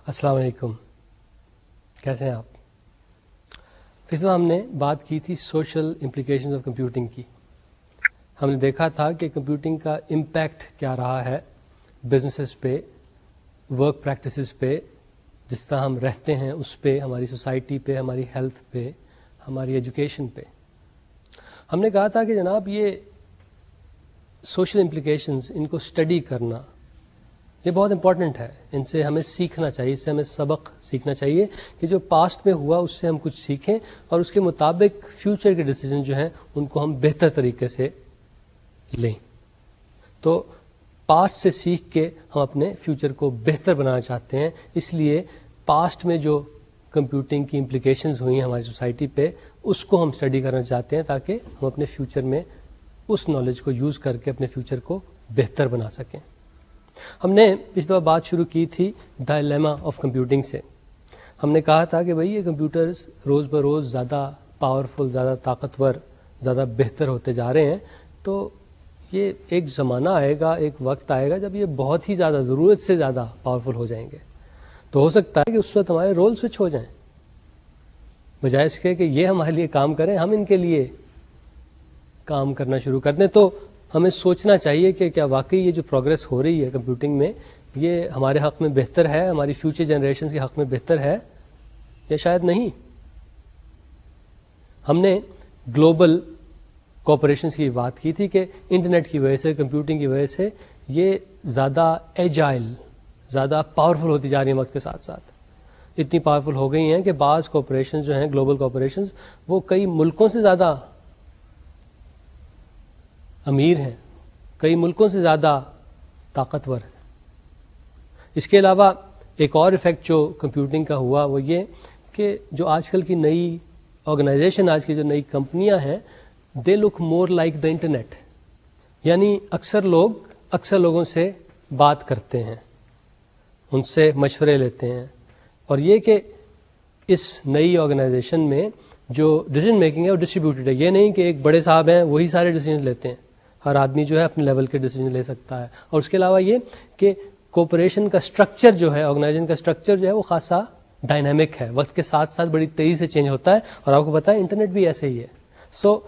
السلام علیکم، کیسے ہیں آپ؟ پچھلے ہم نے بات کی تھی سوشل امپلیکیشنز آف کمپیوٹنگ کی. ہم نے دیکھا تھا کہ کمپیوٹنگ کا امپیکٹ کیا رہا ہے بزنسز پہ، ورک پریکٹسز پہ، جس طرح ہم رہتے ہیں اس پہ، ہماری سوسائٹی پہ، ہماری ہیلتھ پہ، ہماری ایجوکیشن پہ. ہم نے کہا تھا کہ جناب یہ سوشل امپلیکیشنز، ان کو اسٹڈی کرنا یہ بہت امپورٹنٹ ہے. ان سے ہمیں سیکھنا چاہیے، اس سے ہمیں سبق سیکھنا چاہیے کہ جو پاسٹ میں ہوا اس سے ہم کچھ سیکھیں اور اس کے مطابق فیوچر کے ڈیسیجن جو ہیں ان کو ہم بہتر طریقے سے لیں. تو پاسٹ سے سیکھ کے ہم اپنے فیوچر کو بہتر بنانا چاہتے ہیں. اس لیے پاسٹ میں جو کمپیوٹنگ کی امپلیکیشنز ہوئی ہیں ہماری سوسائٹی پہ، اس کو ہم اسٹڈی کرنا چاہتے ہیں تاکہ ہم اپنے فیوچر میں اس نالج کو یوز کر کے اپنے فیوچر کو بہتر بنا سکیں. ہم نے پچھلی دفعہ بات شروع کی تھی ڈائلیما آف کمپیوٹنگ سے. ہم نے کہا تھا کہ بھئی یہ کمپیوٹرز روز بروز زیادہ پاورفل، زیادہ طاقتور، زیادہ بہتر ہوتے جا رہے ہیں. تو یہ ایک زمانہ آئے گا، ایک وقت آئے گا جب یہ بہت ہی زیادہ، ضرورت سے زیادہ پاورفل ہو جائیں گے. تو ہو سکتا ہے کہ اس وقت ہمارے رول سوئچ ہو جائیں، بجائے اس کے کہ یہ ہمارے لیے کام کریں، ہم ان کے لیے کام کرنا شروع کر دیں. تو ہمیں سوچنا چاہیے کہ کیا واقعی یہ جو پروگرس ہو رہی ہے کمپیوٹنگ میں، یہ ہمارے حق میں بہتر ہے، ہماری فیوچر جنریشنز کے حق میں بہتر ہے یا شاید نہیں. ہم نے گلوبل کوپریشنز کی بات کی تھی کہ انٹرنیٹ کی وجہ سے، کمپیوٹنگ کی وجہ سے یہ زیادہ ایجائل، زیادہ پاورفل ہوتی جا رہی ہیں وقت کے ساتھ ساتھ. اتنی پاورفل ہو گئی ہیں کہ بعض کوپریشنز جو ہیں، گلوبل کوپریشنز، وہ کئی ملکوں سے زیادہ امیر ہیں، کئی ملکوں سے زیادہ طاقتور ہیں. اس کے علاوہ ایک اور ایفیکٹ جو کمپیوٹنگ کا ہوا وہ یہ کہ جو آج کل کی نئی آرگنائزیشن، آج کی جو نئی کمپنیاں ہیں، دے لک مور لائک دا انٹرنیٹ. یعنی اکثر لوگوں سے بات کرتے ہیں، ان سے مشورے لیتے ہیں. اور یہ کہ اس نئی آرگنائزیشن میں جو ڈیسیجن میکنگ ہے وہ ڈسٹریبیوٹیڈ ہے. یہ نہیں کہ ایک بڑے صاحب ہیں وہی سارے ڈیسیجن لیتے ہیں. ہر آدمی جو ہے اپنے لیول کے ڈیسیجن لے سکتا ہے. اور اس کے علاوہ یہ کہ کوپریشن کا اسٹرکچر جو ہے، آرگنائزیشن کا اسٹرکچر جو ہے وہ خاصا ڈائنامک ہے، وقت کے ساتھ ساتھ بڑی تیزی سے چینج ہوتا ہے. اور آپ کو پتہ ہے انٹرنیٹ بھی ایسے ہی ہے. سو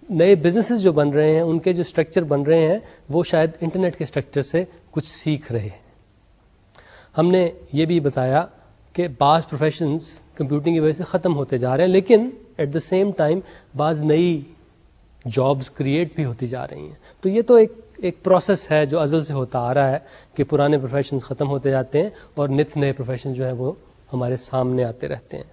نئے بزنسز جو بن رہے ہیں، ان کے جو اسٹرکچر بن رہے ہیں، وہ شاید انٹرنیٹ کے اسٹرکچر سے کچھ سیکھ رہے ہیں. ہم نے یہ بھی بتایا کہ بعض پروفیشنز کمپیوٹنگ کی وجہ سے ختم ہوتے جا رہے ہیں، لیکن ایٹ دا سیم ٹائم بعض نئی جابز کریٹ بھی ہوتی جا رہی ہیں. تو یہ تو ایک پروسیس ہے جو ازل سے ہوتا آ رہا ہے کہ پرانے پروفیشنز ختم ہوتے جاتے ہیں اور نت نئے پروفیشن جو ہیں وہ ہمارے سامنے آتے رہتے ہیں.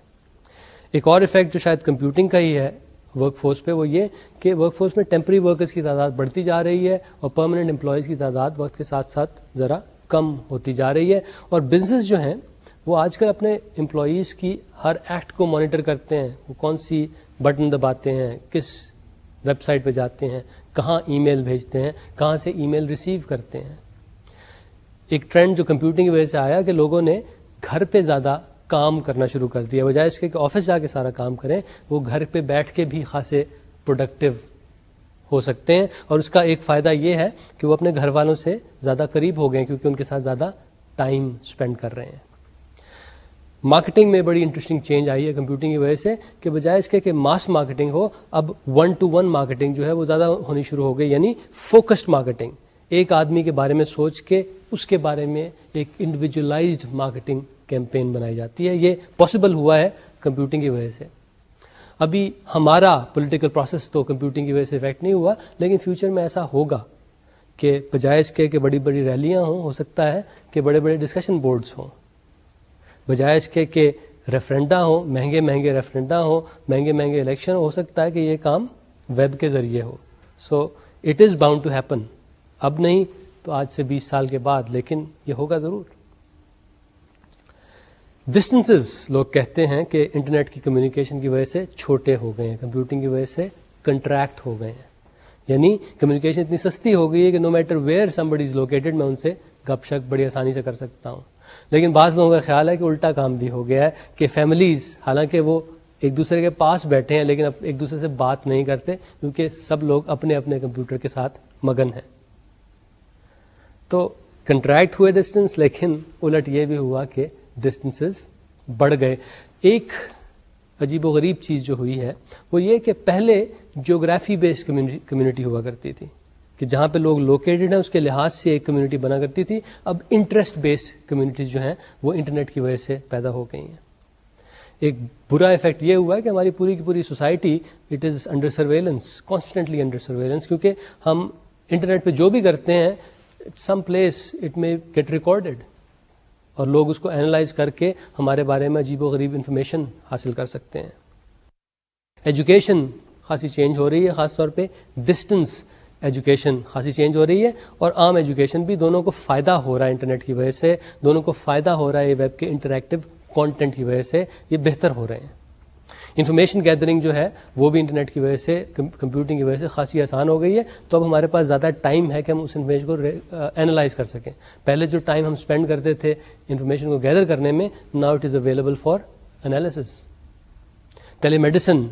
ایک اور ایفیکٹ جو شاید کمپیوٹنگ کا ہی ہے ورک فورس پہ، وہ یہ کہ ورک فورس میں ٹیمپرری ورکرز کی تعداد بڑھتی جا رہی ہے اور پرماننٹ امپلائیز کی تعداد وقت کے ساتھ ساتھ ذرا کم ہوتی جا رہی ہے. اور بزنس جو ہیں وہ آج کل اپنے امپلائیز کی ہر ایکٹ کو مانیٹر کرتے ہیں. وہ کون سی بٹن دباتے ہیں، کس ویب سائٹ پہ جاتے ہیں، کہاں ای میل بھیجتے ہیں، کہاں سے ای میل ریسیو کرتے ہیں. ایک ٹرینڈ جو کمپیوٹنگ کی وجہ سے آیا کہ لوگوں نے گھر پہ زیادہ کام کرنا شروع کر دیا، بجائے اس کے کہ آفس جا کے سارا کام کریں، وہ گھر پہ بیٹھ کے بھی خاصے پروڈکٹیو ہو سکتے ہیں. اور اس کا ایک فائدہ یہ ہے کہ وہ اپنے گھر والوں سے زیادہ قریب ہو گئے ہیں کیونکہ ان کے ساتھ زیادہ ٹائم اسپینڈ کر رہے ہیں. مارکیٹنگ میں بڑی انٹرسٹنگ چینج آئی ہے کمپیوٹنگ کی وجہ سے کہ بجائے اس کے کہ ماس مارکیٹنگ ہو، اب 1-to-1 مارکیٹنگ جو ہے وہ زیادہ ہونی شروع ہو گئی. یعنی فوکسڈ مارکیٹنگ، ایک آدمی کے بارے میں سوچ کے اس کے بارے میں ایک انڈیویجولائزڈ مارکیٹنگ کیمپین بنائی جاتی ہے. یہ پاسبل ہوا ہے کمپیوٹنگ کی وجہ سے. ابھی ہمارا پولیٹیکل پروسیس تو کمپیوٹنگ کی وجہ سے افیکٹ نہیں ہوا، لیکن فیوچر میں ایسا ہوگا کہ بجائے اس کے کہ بڑی بڑی ریلیاں ہوں، ہو سکتا ہے کہ بڑے بڑے ڈسکشن بورڈز ہوں. بجائے اس کے کہ ریفرنڈا ہوں، مہنگے مہنگے ریفرنڈا ہوں، مہنگے مہنگے الیکشن، ہو سکتا ہے کہ یہ کام ویب کے ذریعے ہو. So it is bound to happen. اب نہیں تو آج سے 20 سال کے بعد، لیکن یہ ہوگا ضرور. ڈسٹنسز لوگ کہتے ہیں کہ انٹرنیٹ کی کمیونیکیشن کی وجہ سے چھوٹے ہو گئے ہیں، کمپیوٹنگ کی وجہ سے کنٹریکٹ ہو گئے ہیں. یعنی کمیونیکیشن اتنی سستی ہو گئی ہے کہ no matter where somebody is located, میں ان سے گپ شپ بڑی آسانی سے کر سکتا ہوں. لیکن بعض لوگوں کا خیال ہے کہ الٹا کام بھی ہو گیا ہے کہ فیملیز، حالانکہ وہ ایک دوسرے کے پاس بیٹھے ہیں لیکن اب ایک دوسرے سے بات نہیں کرتے کیونکہ سب لوگ اپنے اپنے کمپیوٹر کے ساتھ مگن ہیں. تو کنٹریکٹ ہوئے ڈسٹینس، لیکن الٹ یہ بھی ہوا کہ ڈسٹینسز بڑھ گئے. ایک عجیب و غریب چیز جو ہوئی ہے وہ یہ کہ پہلے جیوگرافی بیسڈ کمیونٹی ہوا کرتی تھی کہ جہاں پہ لوگ لوکیٹڈ ہیں اس کے لحاظ سے ایک کمیونٹی بنا کرتی تھی. اب انٹرسٹ بیسڈ کمیونٹیز جو ہیں وہ انٹرنیٹ کی وجہ سے پیدا ہو گئی ہیں. ایک برا ایفیکٹ یہ ہوا ہے کہ ہماری پوری کی پوری society it is under surveillance, constantly under surveillance, کیونکہ ہم انٹرنیٹ پہ جو بھی کرتے ہیں سم پلیس اٹ میں گیٹ ریکارڈڈ اور لوگ اس کو اینالائز کر کے ہمارے بارے میں عجیب و غریب انفارمیشن حاصل کر سکتے ہیں. ایجوکیشن خاصی چینج ہو رہی ہے، خاص طور پہ ڈسٹنس ایجوکیشن خاصی چینج ہو رہی ہے اور عام ایجوکیشن بھی. دونوں کو فائدہ ہو رہا ہے انٹرنیٹ کی وجہ سے، دونوں کو فائدہ ہو رہا ہے ویب کے انٹریکٹیو کانٹینٹ کی وجہ سے، یہ بہتر ہو رہے ہیں. انفارمیشن گیدرنگ جو ہے وہ بھی انٹرنیٹ کی وجہ سے، کمپیوٹنگ کی وجہ سے خاصی آسان ہو گئی ہے. تو اب ہمارے پاس زیادہ ٹائم ہے کہ ہم اس انفارمیشن کو اینالائز کر سکیں. پہلے جو ٹائم ہم اسپینڈ کرتے تھے انفارمیشن کو گیدر کرنے میں، now it is available for analysis. Telemedicine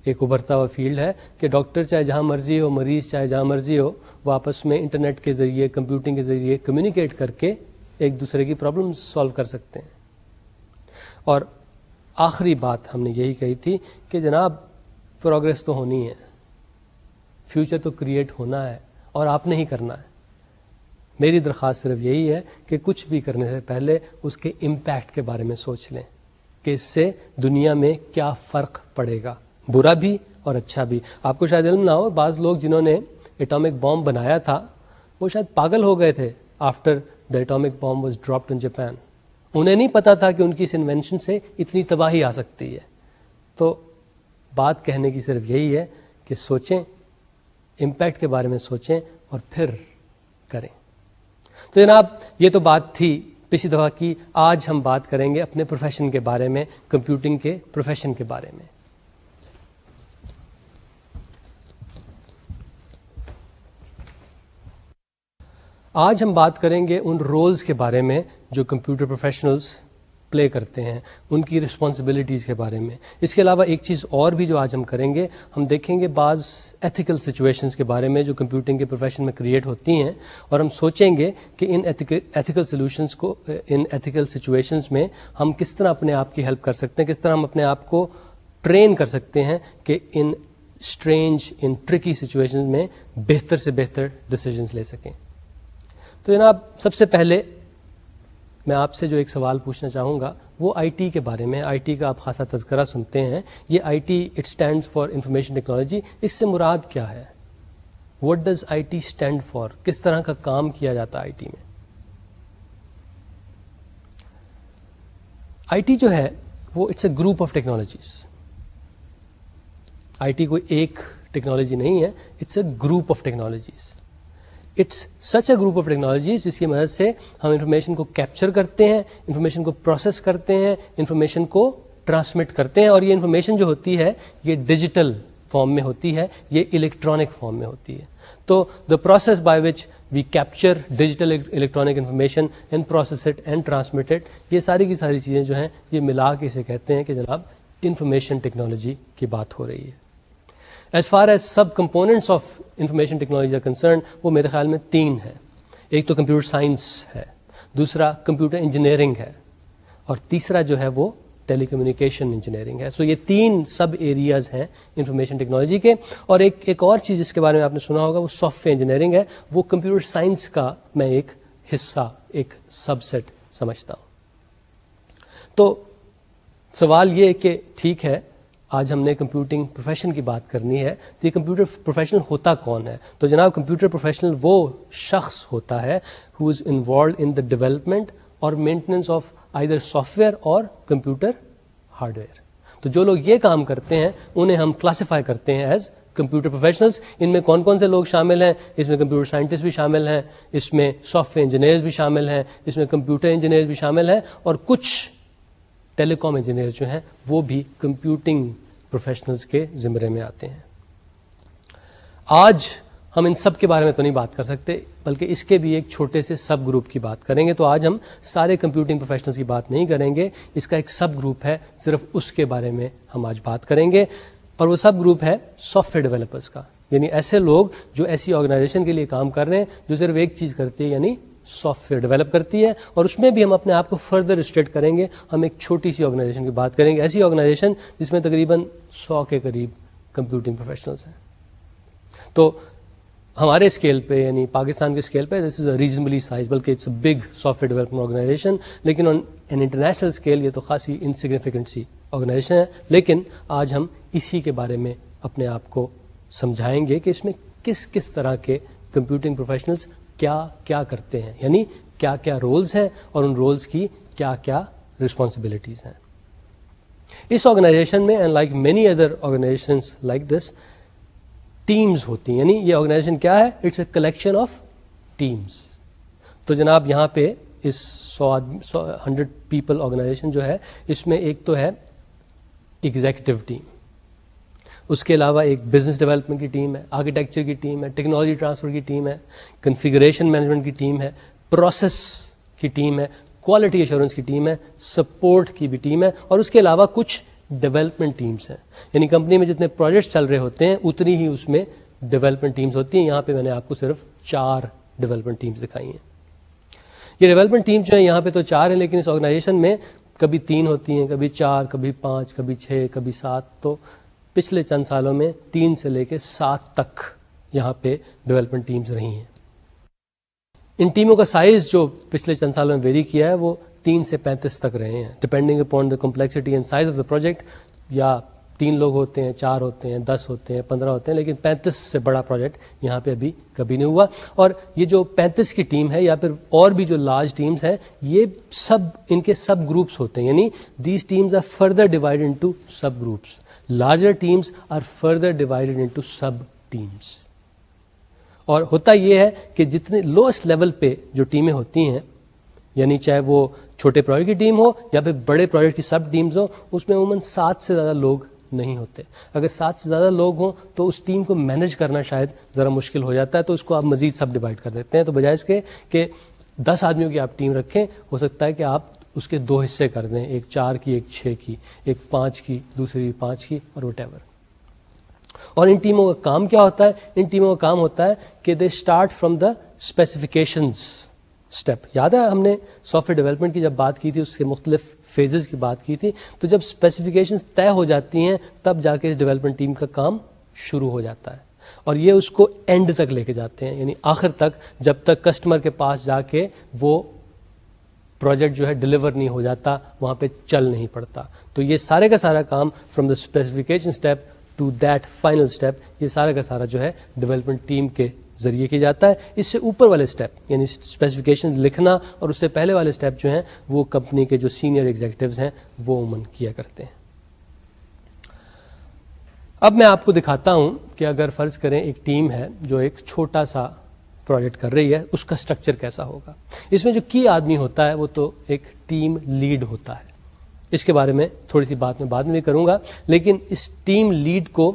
ایک ابھرتا ہوا فیلڈ ہے کہ ڈاکٹر چاہے جہاں مرضی ہو، مریض چاہے جہاں مرضی ہو، وہ آپس میں انٹرنیٹ کے ذریعے، کمپیوٹنگ کے ذریعے کمیونیکیٹ کر کے ایک دوسرے کی پرابلم سالو کر سکتے ہیں. اور آخری بات ہم نے یہی کہی تھی کہ جناب پروگریس تو ہونی ہے، فیوچر تو کریٹ ہونا ہے اور آپ نے ہی کرنا ہے. میری درخواست صرف یہی ہے کہ کچھ بھی کرنے سے پہلے اس کے امپیکٹ کے بارے میں سوچ لیں کہ اس سے دنیا میں کیا فرق پڑے گا، برا بھی اور اچھا بھی. آپ کو شاید علم نہ ہو، بعض لوگ جنہوں نے ایٹامک بام بنایا تھا وہ شاید پاگل ہو گئے تھے after the atomic bomb was dropped in Japan. انہیں نہیں پتا تھا کہ ان کی اس انوینشن سے اتنی تباہی آ سکتی ہے. تو بات کہنے کی صرف یہی ہے کہ سوچیں، امپیکٹ کے بارے میں سوچیں اور پھر کریں. تو جناب یہ تو بات تھی پچھلی دفعہ کی. آج ہم بات کریں گے اپنے پروفیشن کے بارے میں، کمپیوٹنگ کے پروفیشن کے بارے میں. آج ہم بات کریں گے ان رولز کے بارے میں جو کمپیوٹر پروفیشنلز پلے کرتے ہیں، ان کی رسپانسبلٹیز کے بارے میں. اس کے علاوہ ایک چیز اور بھی جو آج ہم کریں گے، ہم دیکھیں گے بعض ایتھیکل سچویشنز کے بارے میں جو کمپیوٹنگ کے پروفیشن میں کریٹ ہوتی ہیں، اور ہم سوچیں گے کہ ان ایتھیکل سچویشنز میں ہم کس طرح اپنے آپ کی ہیلپ کر سکتے ہیں، کس طرح ہم اپنے آپ کو ٹرین کر سکتے ہیں کہ ان اسٹرینج، ان ٹرکی سچویشنز میں بہتر سے بہتر ڈیسیجنز لے سکیں. تو جناب سب سے پہلے میں آپ سے جو ایک سوال پوچھنا چاہوں گا وہ آئی ٹی کے بارے میں. آئی ٹی کا آپ خاصا تذکرہ سنتے ہیں. یہ I T it stands for information technology. اس سے مراد کیا ہے؟ What does I T stand for? کس طرح کا کام کیا جاتا ہے آئی ٹی میں؟ آئی ٹی جو ہے وہ it's a group of technologies. I T کوئی ایک ٹیکنالوجی نہیں ہے، it's a group of technologies. It's such a group of technologies جس کی مدد سے ہم انفارمیشن کو کیپچر کرتے ہیں، انفارمیشن کو پروسیس کرتے ہیں، انفارمیشن کو ٹرانسمٹ کرتے ہیں. اور یہ انفارمیشن جو ہوتی ہے یہ ڈیجیٹل فارم میں ہوتی ہے، یہ الیکٹرانک فارم میں ہوتی ہے. تو the process by which we capture digital electronic information and process it and transmit it, یہ ساری کی ساری چیزیں جو ہیں یہ ملا کے اسے کہتے ہیں کہ جناب انفارمیشن ٹیکنالوجی کی بات ہو رہی ہے. As far as sub components of information technology are concern, وہ میرے خیال میں 3 ہیں. ایک تو کمپیوٹر سائنس ہے، دوسرا کمپیوٹر انجینئرنگ ہے، اور تیسرا جو ہے وہ ٹیلی کمیونیکیشن انجینئرنگ ہے. سو یہ 3 سب ایریاز ہیں انفارمیشن ٹیکنالوجی کے. اور ایک اور چیز جس کے بارے میں آپ نے سنا ہوگا وہ سافٹ ویئر انجینئرنگ ہے. وہ کمپیوٹر سائنس کا میں ایک حصہ، ایک سب سیٹ سمجھتا ہوں. تو سوال یہ کہ ٹھیک ہے آج ہم نے کمپیوٹنگ پروفیشن کی بات کرنی ہے، تو یہ کمپیوٹر پروفیشنل ہوتا کون ہے؟ تو جناب کمپیوٹر پروفیشنل وہ شخص ہوتا ہے who is involved in the development اور maintenance of either software اور کمپیوٹر ہارڈ ویئر. تو جو لوگ یہ کام کرتے ہیں انہیں ہم کلاسیفائی کرتے ہیں ایز کمپیوٹر پروفیشنلز. ان میں کون کون سے لوگ شامل ہیں؟ اس میں کمپیوٹر سائنٹسٹ بھی شامل ہیں، اس میں سافٹ ویئر انجینئرز بھی شامل ہیں، اس میں کمپیوٹر انجینئرز بھی شامل ہیں، اور کچھ ٹیلی کام انجینئر جو ہیں وہ بھی کمپیوٹنگ پروفیشنلز کے زمرے میں آتے ہیں. آج ہم ان سب کے بارے میں تو نہیں بات کر سکتے، بلکہ اس کے بھی ایک چھوٹے سے سب گروپ کی بات کریں گے. تو آج ہم سارے کمپیوٹنگ پروفیشنلز کی بات نہیں کریں گے، اس کا ایک سب گروپ ہے، صرف اس کے بارے میں ہم آج بات کریں گے. اور وہ سب گروپ ہے سافٹ ویئر ڈیولپرز کا، یعنی ایسے لوگ جو ایسی آرگنائزیشن کے لیے کام کر رہے ہیں جو صرف ایک چیز کرتی ہے، یعنی سافٹ ویئر ڈیولپ کرتی ہے, اور اس میں بھی ہم اپنے آپ کو فردر ریسٹرکٹ کریں گے. ہم ایک چھوٹی سی آرگنائزیشن کی بات کریں گے, ایسی آرگنائزیشن جس میں تقریباً 100 کے قریب کمپیوٹنگ پروفیشنلز ہیں. تو ہمارے اسکیل پہ, یعنی پاکستان کے اسکیل پہ, this is a reasonably size, بلکہ it's a big software development organisation. لیکن آن این انٹرنیشنل اسکیل یہ تو خاصی انسگنیفیکنٹ سی آرگنائزیشن ہے. لیکن آج ہم اسی کے بارے میں اپنے آپ کو سمجھائیں گے کہ اس میں کس کس طرح کے کمپیوٹنگ پروفیشنلز کیا کیا کرتے ہیں, یعنی کیا کیا رولز ہیں اور ان رولز کی کیا کیا رسپانسبلٹیز ہیں. اس آرگنائزیشن میں, and like many other organisations like this, teams ہوتی ہیں. یعنی یہ آرگنائزیشن کیا ہے؟ It's a collection of teams. تو جناب یہاں پہ اس 100 پیپل آرگنائزیشن جو ہے, اس میں ایک تو ہے ایگزیکٹو ٹیم, اس کے علاوہ ایک بزنس ڈیولپمنٹ کی ٹیم ہے, آرکیٹیکچر کی ٹیم ہے, ٹیکنالوجی ٹرانسفر کی ٹیم ہے, کنفیگریشن مینجمنٹ کی ٹیم ہے, پروسیس کی ٹیم ہے, کوالٹی ایشورنس کی ٹیم ہے, سپورٹ کی بھی ٹیم ہے, اور اس کے علاوہ کچھ ڈیولپمنٹ ٹیمز ہیں. یعنی کمپنی میں جتنے پروجیکٹس چل رہے ہوتے ہیں اتنی ہی اس میں ڈیولپمنٹ ٹیمز ہوتی ہیں. یہاں پہ میں نے آپ کو صرف 4 ڈیولپمنٹ ٹیمز دکھائی ہیں. یہ ڈیولپمنٹ ٹیم جو ہیں یہاں پہ تو 4 ہیں, لیکن اس آرگنائزیشن میں کبھی 3 ہوتی ہیں, کبھی 4, کبھی 5, کبھی 6, کبھی 7. تو پچھلے چند سالوں میں 3 سے لے کے 7 تک یہاں پہ ڈیولپمنٹ ٹیمز رہی ہیں. ان ٹیموں کا سائز جو پچھلے چند سالوں میں ویری کیا ہے وہ 3 سے 35 تک رہے ہیں, depending upon the complexity and size of the project. یا 3 لوگ ہوتے ہیں, 4 ہوتے ہیں, 10 ہوتے ہیں, 15 ہوتے ہیں, لیکن 35 سے بڑا پروجیکٹ یہاں پہ ابھی کبھی نہیں ہوا. اور یہ جو 35 کی ٹیم ہے یا پھر اور بھی جو لارج ٹیمز ہیں, یہ سب ان کے سب گروپس ہوتے ہیں. یعنی these teams are further divide into subgroups. Larger teams are further divided into sub teams. اور ہوتا یہ ہے کہ جتنے لوئسٹ لیول پہ جو ٹیمیں ہوتی ہیں, یعنی چاہے وہ چھوٹے پروجیکٹ کی ٹیم ہو یا پھر بڑے پروجیکٹ کی سب ٹیمز ہو, اس میں عموماً 7 سے زیادہ لوگ نہیں ہوتے. اگر 7 سے زیادہ لوگ ہوں تو اس ٹیم کو مینیج کرنا شاید ذرا مشکل ہو جاتا ہے, تو اس کو آپ مزید سب ڈیوائڈ کر دیتے ہیں. تو بجائے اس کے کہ 10 آدمیوں کی آپ ٹیم رکھیں, ہو سکتا ہے کہ آپ اس کے 2 حصے کر دیں, ایک 4 کی, ایک 6 کی, ایک 5 کی, دوسری 5 کی, اور وٹ ایور. اور ان ٹیموں کا کام کیا ہوتا ہے؟ ان ٹیموں کا کام ہوتا ہے کہ they start from the specifications step. یاد ہے ہم نے سافٹ ویئر ڈیولپمنٹ کی جب بات کی تھی, اس کے مختلف فیزز کی بات کی تھی, تو جب اسپیسیفکیشنز طے ہو جاتی ہیں تب جا کے اس ڈیولپمنٹ ٹیم کا کام شروع ہو جاتا ہے. اور یہ اس کو اینڈ تک لے کے جاتے ہیں, یعنی آخر تک, جب تک کسٹمر کے پاس جا کے وہ پروجیکٹ جو ہے ڈلیور نہیں ہو جاتا, وہاں پہ چل نہیں پڑتا. تو یہ سارے کا سارا کام from the specification step to that final step, یہ سارا کا سارا جو ہے ڈیولپمنٹ ٹیم کے ذریعے کیا جاتا ہے. اس سے اوپر والے اسٹیپ یعنی اسپیسیفکیشن لکھنا اور اس سے پہلے والے اسٹیپ جو ہیں وہ کمپنی کے جو سینئر ایگزیکٹوز ہیں وہ عموماً کیا کرتے ہیں. اب میں آپ کو دکھاتا ہوں کہ اگر فرض کریں ایک ٹیم ہے جو ایک چھوٹا سا پروجیکٹ کر رہی ہے, اس کا اسٹرکچر کیسا ہوگا. اس میں جو کی آدمی ہوتا ہے وہ تو ایک ٹیم لیڈ ہوتا ہے. اس کے بارے میں تھوڑی سی بات میں بعد میں بھی کروں گا, لیکن اس ٹیم لیڈ کو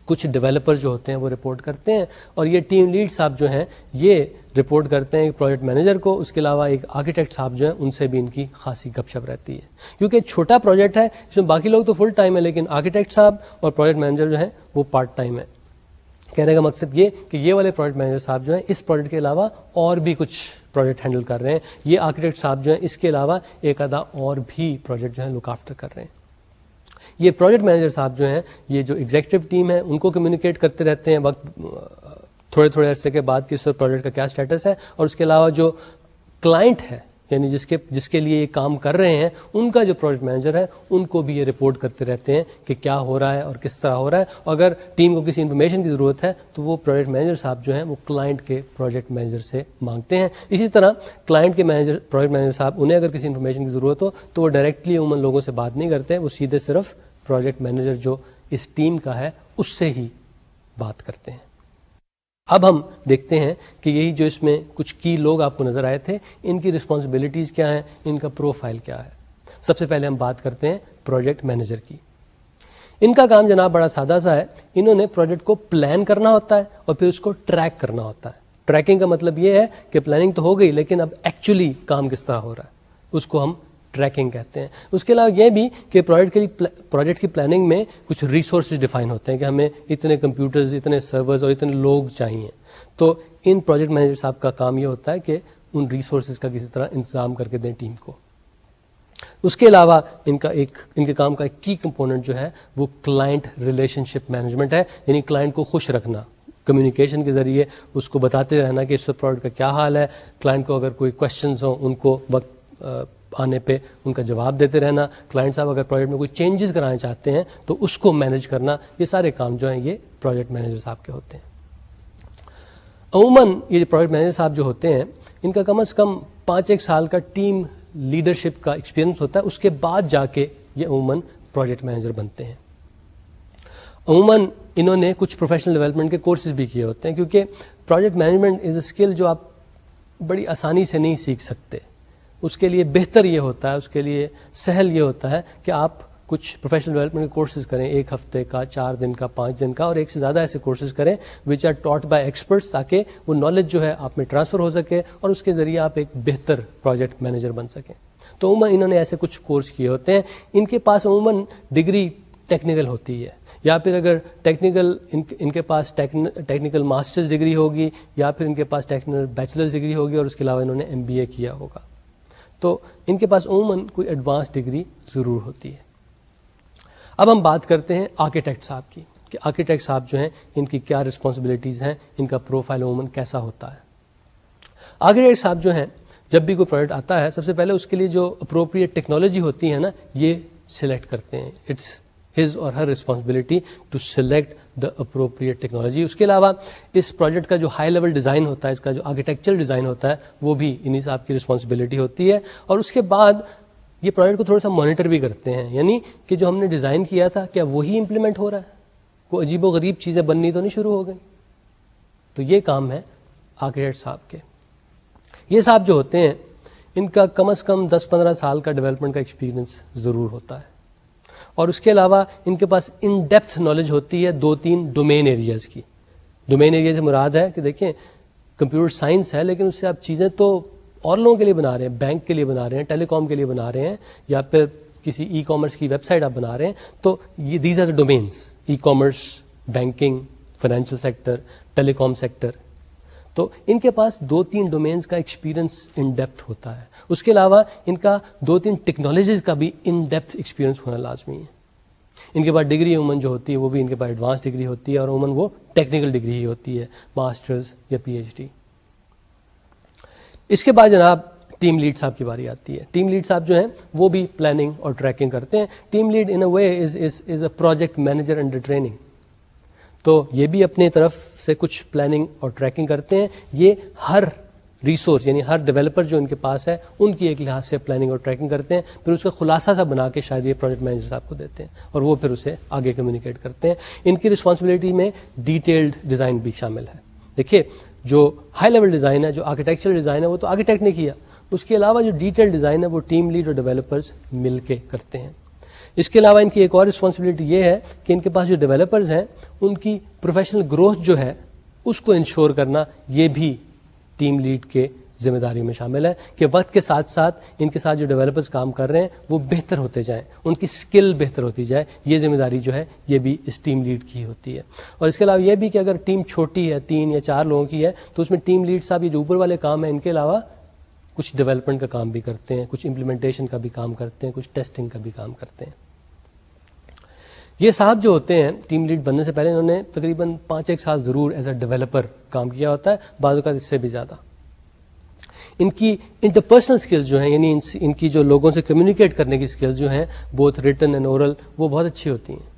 کچھ ڈیولپر جو ہوتے ہیں وہ رپورٹ کرتے ہیں, اور یہ ٹیم لیڈ صاحب جو ہیں یہ رپورٹ کرتے ہیں پروجیکٹ مینیجر کو. اس کے علاوہ ایک آرکیٹیکٹ صاحب جو ہیں ان سے بھی ان کی خاصی گپ شپ رہتی ہے, کیونکہ چھوٹا پروجیکٹ ہے, اس میں باقی لوگ تو فل ٹائم ہے, لیکن آرکیٹیکٹ صاحب اور پروجیکٹ مینیجر جو ہیں وہ پارٹ ٹائم ہے. کہنے کا مقصد یہ کہ یہ والے پروجیکٹ مینیجر صاحب جو ہیں اس پروجیکٹ کے علاوہ اور بھی کچھ پروجیکٹ ہینڈل کر رہے ہیں. یہ آرکیٹیکٹ صاحب جو ہیں اس کے علاوہ ایک آدھا اور بھی پروجیکٹ جو ہیں لک آفٹر کر رہے ہیں. یہ پروجیکٹ مینیجر صاحب جو ہیں یہ جو ایگزیکٹو ٹیم ہے ان کو کمیونیکیٹ کرتے رہتے ہیں وقت تھوڑے تھوڑے عرصے کے بعد کہ اس پروجیکٹ کا کیا اسٹیٹس ہے. اور اس کے علاوہ جو کلائنٹ ہے یعنی جس کے لیے یہ کام کر رہے ہیں ان کا جو پروجیکٹ مینیجر ہے ان کو بھی یہ رپورٹ کرتے رہتے ہیں کہ کیا ہو رہا ہے اور کس طرح ہو رہا ہے. اگر ٹیم کو کسی انفارمیشن کی ضرورت ہے تو وہ پروجیکٹ مینیجر صاحب جو ہیں وہ کلائنٹ کے پروجیکٹ مینیجر سے مانگتے ہیں. اسی طرح کلائنٹ کے مینیجر پروجیکٹ مینیجر صاحب انہیں اگر کسی انفارمیشن کی ضرورت ہو تو وہ ڈائریکٹلی عموماً لوگوں سے بات نہیں کرتے, وہ سیدھے صرف پروجیکٹ مینیجر جو اس ٹیم کا ہے اس سے ہی بات کرتے ہیں. اب ہم دیکھتے ہیں کہ یہی جو اس میں کچھ کی لوگ آپ کو نظر آئے تھے ان کی رسپانسبلٹیز کیا ہیں, ان کا پروفائل کیا ہے. سب سے پہلے ہم بات کرتے ہیں پروجیکٹ مینیجر کی. ان کا کام جناب بڑا سادہ سا ہے, انہوں نے پروجیکٹ کو پلان کرنا ہوتا ہے اور پھر اس کو ٹریک کرنا ہوتا ہے. ٹریکنگ کا مطلب یہ ہے کہ پلاننگ تو ہو گئی لیکن اب ایکچولی کام کس طرح ہو رہا ہے اس کو ہم ٹریکنگ کہتے ہیں. اس کے علاوہ یہ بھی کہ پروجیکٹ کی پلاننگ میں کچھ ریسورسز ڈیفائن ہوتے ہیں کہ ہمیں اتنے کمپیوٹرز, اتنے سرورز اور اتنے لوگ چاہیے. تو ان پروجیکٹ مینیجر صاحب کا کام یہ ہوتا ہے کہ ان ریسورسز کا کسی طرح انتظام کر کے دیں ٹیم کو. اس کے علاوہ ان کے کام کا ایک کی کمپوننٹ جو ہے وہ کلائنٹ ریلیشن شپ مینجمنٹ ہے, یعنی کلائنٹ کو خوش رکھنا, کمیونیکیشن کے ذریعے اس کو بتاتے رہنا کہ اس پروڈکٹ کا کیا حال ہے, کلائنٹ کو اگر کوئی کویشچنز ہوں ان کو وقت آنے پہ ان کا جواب دیتے رہنا, کلائنٹ صاحب اگر پروجیکٹ میں کوئی چینجز کرانے چاہتے ہیں تو اس کو مینیج کرنا, یہ سارے کام جو ہیں یہ پروجیکٹ مینیجر صاحب کے ہوتے ہیں. عموماً یہ پروجیکٹ مینیجر صاحب جو ہوتے ہیں ان کا کم از کم 5-1 سال کا ٹیم لیڈرشپ کا ایکسپیرینس ہوتا ہے, اس کے بعد جا کے یہ عموماً پروجیکٹ مینیجر بنتے ہیں. عموماً انہوں نے کچھ پروفیشنل ڈیولپمنٹ کے کورسز بھی کیے ہوتے ہیں, کیونکہ project management is a skill جو آپ بڑی آسانی سے نہیں سیکھ سکتے. اس کے لیے بہتر یہ ہوتا ہے, اس کے لیے سہل یہ ہوتا ہے کہ آپ کچھ پروفیشنل ڈیولپمنٹ کے کورسز کریں, 1 ہفتے کا, 4 دن کا, 5 دن کا, اور 1 سے زیادہ ایسے کورسز کریں which are taught by experts, تاکہ وہ نالج جو ہے آپ میں ٹرانسفر ہو سکے اور اس کے ذریعے آپ ایک بہتر پروجیکٹ مینیجر بن سکیں. تو عموماً انہوں نے ایسے کچھ کورس کیے ہوتے ہیں. ان کے پاس عموماً ڈگری ٹیکنیکل ہوتی ہے, یا پھر اگر ٹیکنیکل ان کے پاس ٹیکنیکل ماسٹرز ڈگری ہوگی, یا پھر ان کے پاس ٹیکنیکل بیچلرز ڈگری ہوگی, اور اس کے علاوہ انہوں نے MBA کیا ہوگا. تو ان کے پاس عموماً کوئی ایڈوانس ڈگری ضرور ہوتی ہے. اب ہم بات کرتے ہیں آرکیٹیکٹ صاحب کی, کہ آرکیٹیکٹ صاحب جو ہیں ان کی کیا رسپانسبلٹیز ہیں, ان کا پروفائل عموماً کیسا ہوتا ہے. آرکیٹیکٹ صاحب جو ہیں جب بھی کوئی پروجیکٹ آتا ہے سب سے پہلے اس کے لیے جو اپروپریٹ ٹیکنالوجی ہوتی ہے نا یہ سلیکٹ کرتے ہیں. It's his or her responsibility to select the appropriate technology. اس کے علاوہ اس پروجیکٹ کا جو ہائی لیول ڈیزائن ہوتا ہے, اس کا جو آرکیٹیکچرل ڈیزائن ہوتا ہے وہ بھی انہی صاحب کی رسپانسبلٹی ہوتی ہے. اور اس کے بعد یہ پروجیکٹ کو تھوڑا سا مانیٹر بھی کرتے ہیں, یعنی کہ جو ہم نے ڈیزائن کیا تھا کیا وہی امپلیمنٹ ہو رہا ہے, کوئی عجیب و غریب چیزیں بننی تو نہیں شروع ہو گئی. تو یہ کام ہے آرکیٹیکٹ صاحب کے. یہ صاحب جو ہوتے ہیں ان کا کم از کم 10-15 سال کا ڈیولپمنٹ کا ایکسپیرینس ضرور ہوتا ہے, اور اس کے علاوہ ان کے پاس ان ڈیپتھ نالج ہوتی ہے 2-3 ڈومین ایریاز کی. ڈومین ایریا سے مراد ہے کہ دیکھیں کمپیوٹر سائنس ہے, لیکن اس سے آپ چیزیں تو اور لوگوں کے لیے بنا رہے ہیں, بینک کے لیے بنا رہے ہیں, ٹیلی کام کے لیے بنا رہے ہیں, یا پھر کسی ای کامرس کی ویب سائٹ آپ بنا رہے ہیں. تو یہ these are the domains, e commerce, banking, financial sector, telecom sector. تو ان کے پاس 2-3 ڈومینز کا ایکسپیرینس ان ڈیپتھ ہوتا ہے. اس کے علاوہ ان کا 2-3 ٹیکنالوجیز کا بھی ان ڈیپتھ ایکسپیرینس ہونا لازمی ہے. ان کے پاس ڈگری عموماً جو ہوتی ہے وہ بھی ان کے پاس ایڈوانس ڈگری ہوتی ہے, اور عموماً وہ ٹیکنیکل ڈگری ہی ہوتی ہے, ماسٹرز یا PhD. اس کے بعد جناب ٹیم لیڈ صاحب کی باری آتی ہے. ٹیم لیڈ صاحب جو ہیں وہ بھی پلاننگ اور ٹریکنگ کرتے ہیں. Team lead in a way is a project manager under training. تو یہ بھی اپنے طرف سے کچھ پلاننگ اور ٹریکنگ کرتے ہیں. یہ ہر ریسورس یعنی ہر ڈیولپر جو ان کے پاس ہے ان کی ایک لحاظ سے پلاننگ اور ٹریکنگ کرتے ہیں, پھر اس کا خلاصہ سا بنا کے شاید یہ پروجیکٹ مینیجر صاحب کو دیتے ہیں, اور وہ پھر اسے آگے کمیونیکیٹ کرتے ہیں. ان کی رسپانسبلٹی میں ڈیٹیلڈ ڈیزائن بھی شامل ہے. دیکھیے جو ہائی لیول ڈیزائن ہے, جو آرکیٹیکچرل ڈیزائن ہے وہ تو آرکیٹیکٹ نے کیا, اس کے علاوہ جو ڈیٹیل ڈیزائن ہے وہ ٹیم لیڈ اور ڈیولپرز مل کے کرتے ہیں. اس کے علاوہ ان کی ایک اور رسپانسبلٹی یہ ہے کہ ان کے پاس جو ڈیولپرز ہیں ان کی پروفیشنل گروتھ جو ہے اس کو انشور کرنا, یہ بھی ٹیم لیڈ کے ذمہ داری میں شامل ہے کہ وقت کے ساتھ ساتھ ان کے ساتھ جو ڈیولپرز کام کر رہے ہیں وہ بہتر ہوتے جائیں, ان کی اسکل بہتر ہوتی جائے. یہ ذمہ داری جو ہے یہ بھی اس ٹیم لیڈ کی ہوتی ہے. اور اس کے علاوہ یہ بھی کہ اگر ٹیم چھوٹی ہے, 3 یا 4 لوگوں کی ہے, تو اس میں ٹیم لیڈ صاحب یہ جو اوپر والے کام ہیں ان کے علاوہ کچھ ڈیولپمنٹ کا کام بھی کرتے ہیں, کچھ امپلیمنٹیشن کا بھی کام کرتے ہیں, کچھ ٹیسٹنگ کا بھی کام کرتے ہیں. یہ صاحب جو ہوتے ہیں ٹیم لیڈ بننے سے پہلے انہوں نے تقریباً 5-1 سال ضرور ایز اے ڈیولپر کام کیا ہوتا ہے, بعض اوقات اس سے بھی زیادہ. ان کی انٹرپرسنل سکلز جو ہیں یعنی ان کی جو لوگوں سے کمیونیکیٹ کرنے کی سکلز جو ہیں بوتھ ریٹن اینڈ اورل وہ بہت اچھی ہوتی ہیں.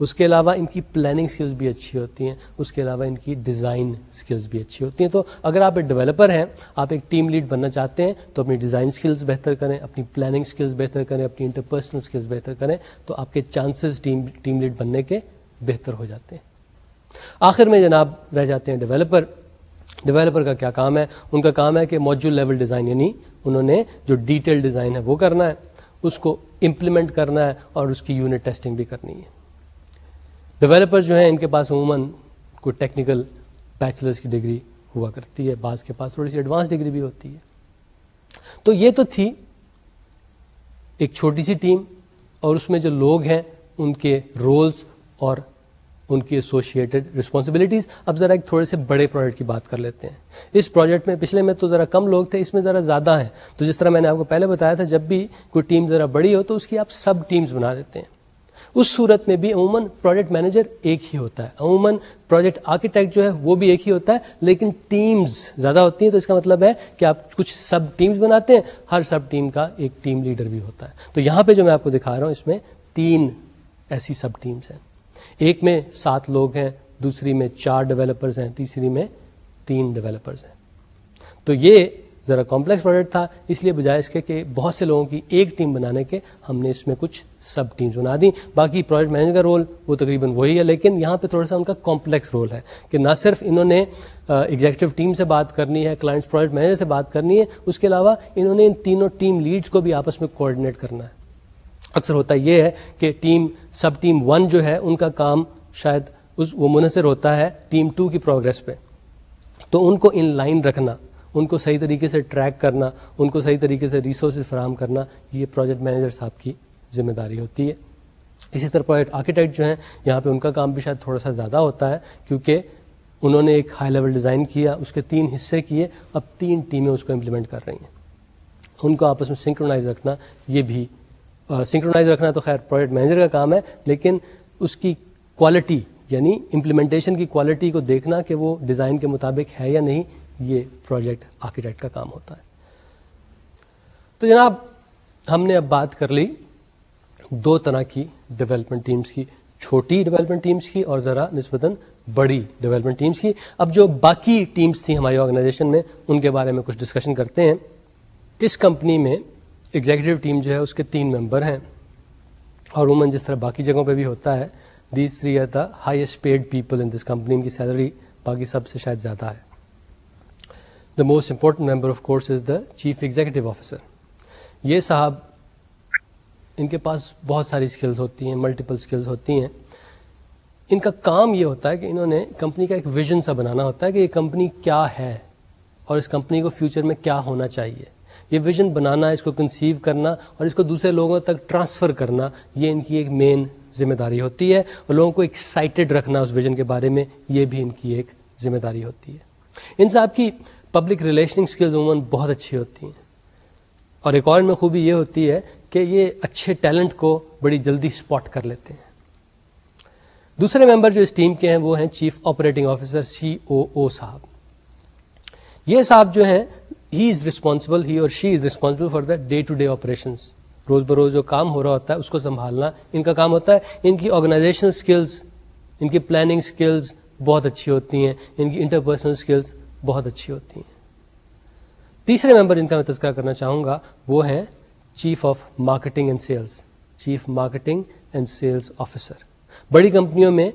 اس کے علاوہ ان کی پلاننگ سکلز بھی اچھی ہوتی ہیں. اس کے علاوہ ان کی ڈیزائن سکلز بھی اچھی ہوتی ہیں. تو اگر آپ ایک ڈیولپر ہیں, آپ ایک ٹیم لیڈ بننا چاہتے ہیں, تو اپنی ڈیزائن سکلز بہتر کریں, اپنی پلاننگ سکلز بہتر کریں, اپنی انٹرپرسنل سکلز بہتر کریں, تو آپ کے چانسز ٹیم لیڈ بننے کے بہتر ہو جاتے ہیں. آخر میں جناب رہ جاتے ہیں ڈیولپر. ڈیولپر کا کیا کام ہے؟ ان کا کام ہے کہ موڈیول لیول ڈیزائن یعنی انہوں نے جو ڈیٹیل ڈیزائن ہے وہ کرنا ہے, اس کو امپلیمنٹ کرنا ہے, اور اس کی یونٹ ٹیسٹنگ بھی کرنی ہے. ڈیولپر جو ہیں ان کے پاس عموماً کوئی ٹیکنیکل بیچلرز کی ڈگری ہوا کرتی ہے, بعض کے پاس تھوڑی سی ایڈوانس ڈگری بھی ہوتی ہے. تو یہ تو تھی ایک چھوٹی سی ٹیم, اور اس میں جو لوگ ہیں ان کے رولز اور ان کی ایسوسیٹڈ رسپانسبلٹیز. اب ذرا ایک تھوڑے سے بڑے پروجیکٹ کی بات کر لیتے ہیں. اس پروجیکٹ میں پچھلے میں تو ذرا کم لوگ تھے, اس میں ذرا زیادہ ہیں. تو جس طرح میں نے آپ کو پہلے بتایا تھا, جب بھی کوئی ٹیم ذرا بڑی ہو تو اس کی آپ سب ٹیمز بنا دیتے ہیں. اس صورت میں بھی عموماً پروجیکٹ مینیجر ایک ہی ہوتا ہے, عموماً پروجیکٹ آرکیٹیکٹ جو ہے وہ بھی ایک ہی ہوتا ہے, لیکن ٹیمز زیادہ ہوتی ہیں. تو اس کا مطلب ہے کہ آپ کچھ سب ٹیمز بناتے ہیں, ہر سب ٹیم کا ایک ٹیم لیڈر بھی ہوتا ہے. تو یہاں پہ جو میں آپ کو دکھا رہا ہوں اس میں 3 ایسی سب ٹیمز ہیں. ایک میں 7 لوگ ہیں, دوسری میں 4 ڈیولپرز ہیں, تیسری میں 3 ڈیولپرز ہیں. تو یہ ذرا کمپلیکس پروجیکٹ تھا, اس لیے بجائے اس کے کہ بہت سے لوگوں کی ایک ٹیم بنانے کے ہم نے اس میں کچھ سب ٹیمز بنا دیں. باقی پروجیکٹ مینیجر کا رول وہ تقریباً وہی ہے, لیکن یہاں پہ تھوڑا سا ان کا کمپلیکس رول ہے کہ نہ صرف انہوں نے ایگزیکٹو ٹیم سے بات کرنی ہے, کلائنٹس پروجیکٹ مینیجر سے بات کرنی ہے, اس کے علاوہ انہوں نے ان تینوں ٹیم لیڈز کو بھی آپس میں کوآرڈینیٹ کرنا ہے. اکثر ہوتا یہ ہے کہ سب ٹیم 1 جو ہے ان کا کام شاید وہ منحصر ہوتا ہے ٹیم 2 کی پروگرس پہ, تو ان کو ان لائن رکھنا, ان کو صحیح طریقے سے ٹریک کرنا, ان کو صحیح طریقے سے ریسورسز فراہم کرنا, یہ پروجیکٹ مینیجر صاحب کی ذمہ داری ہوتی ہے. اسی طرح پروجیکٹ آرکیٹیکٹ جو ہیں یہاں پہ ان کا کام بھی شاید تھوڑا سا زیادہ ہوتا ہے, کیونکہ انہوں نے ایک ہائی لیول ڈیزائن کیا, اس کے 3 حصے کیے, اب 3 ٹیمیں اس کو امپلیمنٹ کر رہی ہیں. ان کو آپس میں سنکرونائز رکھنا, یہ بھی سنکرونائز رکھنا تو خیر پروجیکٹ مینیجر کا کام ہے, لیکن اس کی کوالٹی یعنی امپلیمنٹیشن کی کوالٹی کو دیکھنا کہ وہ ڈیزائن کے مطابق ہے یا نہیں, یہ پروجیکٹ آرکیٹیکٹ کا کام ہوتا ہے. تو جناب ہم نے اب بات کر لی 2 طرح کی ڈیولپمنٹ ٹیمز کی, چھوٹی ڈیولپمنٹ ٹیمز کی اور ذرا نسبتاً بڑی ڈیولپمنٹ ٹیمز کی. اب جو باقی ٹیمز تھیں ہماری آرگنائزیشن میں ان کے بارے میں کچھ ڈسکشن کرتے ہیں. اس کمپنی میں ایگزیکٹو ٹیم جو ہے اس کے 3 ممبر ہیں, اور عموماً جس طرح باقی جگہوں پہ بھی ہوتا ہے, these 3 are the highest paid people in this company. ان کی سیلری باقی سب سے شاید زیادہ ہے. The most important member of course is the chief executive officer. یہ صاحب ان کے پاس بہت ساری اسکلز ہوتی ہیں, ملٹیپل اسکلز ہوتی ہیں. ان کا کام یہ ہوتا ہے کہ انہوں نے کمپنی کا ایک ویژن سا بنانا ہوتا ہے کہ یہ کمپنی کیا ہے اور اس کمپنی کو فیوچر میں کیا ہونا چاہیے. یہ ویژن بنانا, اس کو کنسیو کرنا اور اس کو دوسرے لوگوں تک ٹرانسفر کرنا, یہ ان کی ایک مین ذمہ داری ہوتی ہے. اور لوگوں کو ایکسائٹیڈ رکھنا اس ویژن کے بارے میں, یہ بھی ان کی ایک ذمہ داری ہوتی ہے. ان صاحب کی پبلک ریلیشننگ اسکلز عموماً بہت اچھی ہوتی ہیں, اور ایک اور ان میں خوبی یہ ہوتی ہے کہ یہ اچھے ٹیلنٹ کو بڑی جلدی اسپاٹ کر لیتے ہیں. دوسرے ممبر جو اس ٹیم کے ہیں وہ ہیں چیف آپریٹنگ آفیسر COO صاحب. یہ صاحب جو ہیں ہی اور she is responsible for the day to day operations. روز بروز جو کام ہو رہا ہوتا ہے اس کو سنبھالنا ان کا کام ہوتا ہے. ان کی آرگنائزیشنل اسکلز, ان کی پلاننگ اسکلز بہت اچھی ہوتی ہیں, ان کی انٹرپرسنل اسکلز بہت اچھی ہوتی ہیں. تیسرے ممبر جن کا میں تذکرہ کرنا چاہوں گا وہ ہیں chief of marketing and sales, chief marketing and sales officer. بڑی کمپنیوں میں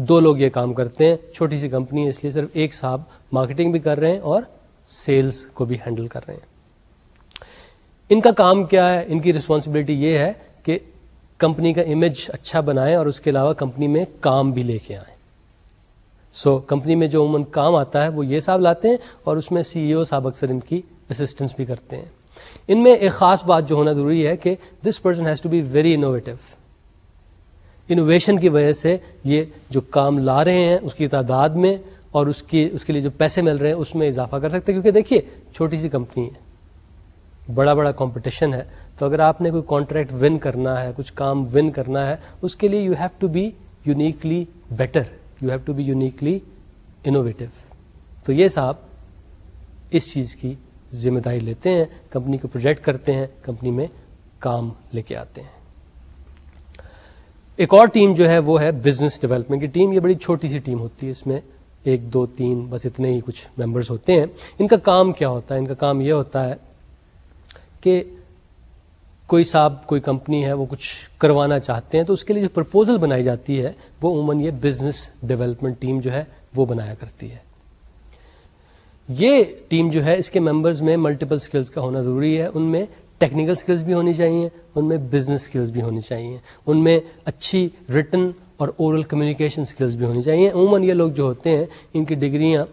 2 لوگ یہ کام کرتے ہیں, چھوٹی سی کمپنی ہے اس لیے صرف ایک صاحب مارکیٹنگ بھی کر رہے ہیں اور سیلز کو بھی ہینڈل کر رہے ہیں. ان کا کام کیا ہے؟ ان کی رسپانسبلٹی یہ ہے کہ کمپنی کا امیج اچھا بنائیں اور اس کے علاوہ کمپنی میں کام بھی لے کے آئیں. کمپنی میں جو عموماً کام آتا ہے وہ یہ صاحب لاتے ہیں, اور اس میں CEO صاحب اکثر ان کی اسسٹنس بھی کرتے ہیں. ان میں ایک خاص بات جو ہونا ضروری ہے کہ this person has to be very innovative. Innovation کی وجہ سے یہ جو کام لا رہے ہیں اس کی تعداد میں اور اس کے لیے جو پیسے مل رہے ہیں اس میں اضافہ کر سکتے ہیں. کیونکہ دیکھیے چھوٹی سی کمپنی ہے, بڑا کمپٹیشن ہے, تو اگر آپ نے کوئی کانٹریکٹ ون کرنا ہے, کچھ کام ون کرنا ہے, اس کے لیے you have to be uniquely better, you have to be uniquely innovative. تو یہ صاحب اس چیز کی ذمہ داری لیتے ہیں, کمپنی کو پروجیکٹ کرتے ہیں, کمپنی میں کام لے کے آتے ہیں. ایک اور ٹیم جو ہے وہ ہے بزنس ڈیولپمنٹ کی ٹیم. یہ بڑی چھوٹی سی ٹیم ہوتی ہے, اس میں 1 2 3 بس اتنے ہی کچھ ممبرز ہوتے ہیں. ان کا کام کیا ہوتا ہے؟ ان کا کام یہ ہوتا ہے کہ کوئی کمپنی ہے وہ کچھ کروانا چاہتے ہیں, تو اس کے لیے جو پرپوزل بنائی جاتی ہے وہ عموماً یہ بزنس ڈیولپمنٹ ٹیم جو ہے وہ بنایا کرتی ہے. یہ ٹیم جو ہے اس کے ممبرز میں ملٹیپل سکلز کا ہونا ضروری ہے. ان میں ٹیکنیکل سکلز بھی ہونی چاہیے, ان میں بزنس سکلز بھی ہونی چاہیے, ان میں اچھی ریٹن اور اورل کمیونیکیشن سکلز بھی ہونی چاہیے. عموماً یہ لوگ جو ہوتے ہیں ان کی ڈگریاں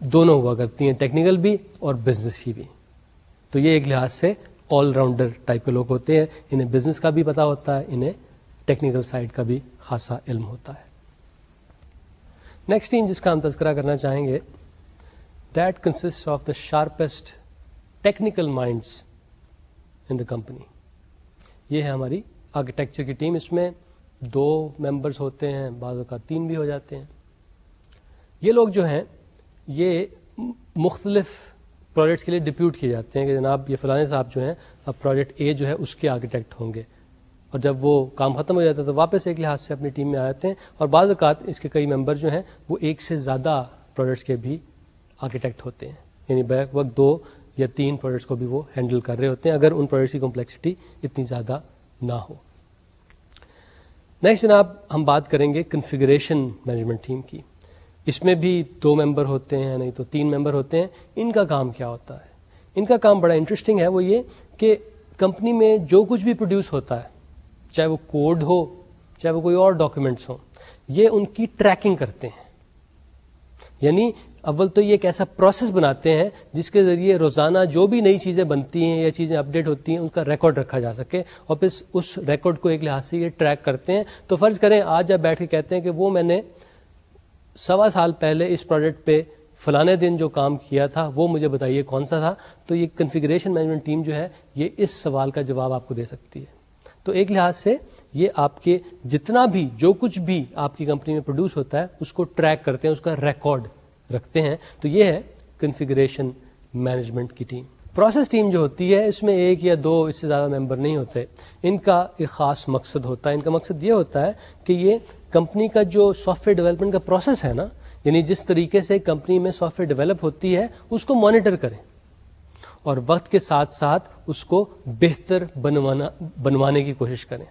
دونوں ہوا کرتی ہیں, ٹیکنیکل بھی اور بزنس کی بھی. تو یہ ایک لحاظ سے آل راؤنڈر ٹائپ کے لوگ ہوتے ہیں. انہیں بزنس کا بھی پتہ ہوتا ہے, انہیں ٹیکنیکل سائڈ کا بھی خاصا علم ہوتا ہے. نیکسٹ ٹیم جس کا ہم تذکرہ کرنا چاہیں گے that consist of the sharpest technical minds in the company. یہ ہے ہماری آرکیٹیکچر کی ٹیم. اس میں 2 ممبرس ہوتے ہیں, بعض اوقات 3 بھی ہو جاتے ہیں. یہ لوگ جو ہیں یہ مختلف پروجیکٹس کے لیے ڈپیوٹ کیے جاتے ہیں کہ جناب یہ فلانے صاحب جو ہیں اب پروجیکٹ اے جو ہے اس کے آرکیٹیکٹ ہوں گے, اور جب وہ کام ختم ہو جاتا ہے تو واپس ایک لحاظ سے اپنی ٹیم میں آ جاتے ہیں. اور بعض اوقات اس کے کئی ممبر جو ہیں وہ 1 سے زیادہ پروجیکٹس کے بھی آرکیٹیکٹ ہوتے ہیں, یعنی بیک وقت 2 یا 3 پروجیکٹس کو بھی وہ ہینڈل کر رہے ہوتے ہیں اگر ان پروجیکٹس کی کمپلیکسٹی اتنی زیادہ نہ ہو. نیکسٹ جناب ہم بات کریں گے کنفیگریشن مینجمنٹ ٹیم کی. اس میں بھی 2 ممبر ہوتے ہیں, نہیں تو 3 ممبر ہوتے ہیں. ان کا کام کیا ہوتا ہے؟ ان کا کام بڑا انٹرسٹنگ ہے. وہ یہ کہ کمپنی میں جو کچھ بھی پروڈیوس ہوتا ہے, چاہے وہ کوڈ ہو چاہے وہ کوئی اور ڈاکیومنٹس ہوں, یہ ان کی ٹریکنگ کرتے ہیں. یعنی اول تو یہ ایک ایسا پروسیس بناتے ہیں جس کے ذریعے روزانہ جو بھی نئی چیزیں بنتی ہیں یا چیزیں اپڈیٹ ہوتی ہیں اس کا ریکارڈ رکھا جا سکے, اور پھر اس ریکارڈ کو ایک لحاظ سے یہ ٹریک کرتے ہیں. تو فرض کریں آج جب بیٹھ کے کہتے ہیں کہ وہ میں نے 1.25 سال پہلے اس پروجیکٹ پہ فلانے دن جو کام کیا تھا وہ مجھے بتائیے کون سا تھا, تو یہ کنفیگریشن مینجمنٹ ٹیم جو ہے یہ اس سوال کا جواب آپ کو دے سکتی ہے. تو ایک لحاظ سے یہ آپ کے جتنا بھی جو کچھ بھی آپ کی کمپنی میں پروڈیوس ہوتا ہے اس کو ٹریک کرتے ہیں, اس کا ریکارڈ رکھتے ہیں. تو یہ ہے کنفیگریشن مینجمنٹ کی ٹیم. پروسیس ٹیم جو ہوتی ہے اس میں 1 یا 2 اس سے زیادہ ممبر نہیں ہوتے. ان کا ایک خاص مقصد ہوتا ہے. ان کا مقصد یہ ہوتا ہے کہ یہ کمپنی کا جو سافٹ ویئر ڈیولپمنٹ کا پروسیس ہے نا, یعنی جس طریقے سے کمپنی میں سافٹ ویئر ڈیولپ ہوتی ہے اس کو مانیٹر کریں اور وقت کے ساتھ ساتھ اس کو بہتر بنوانے کی کوشش کریں.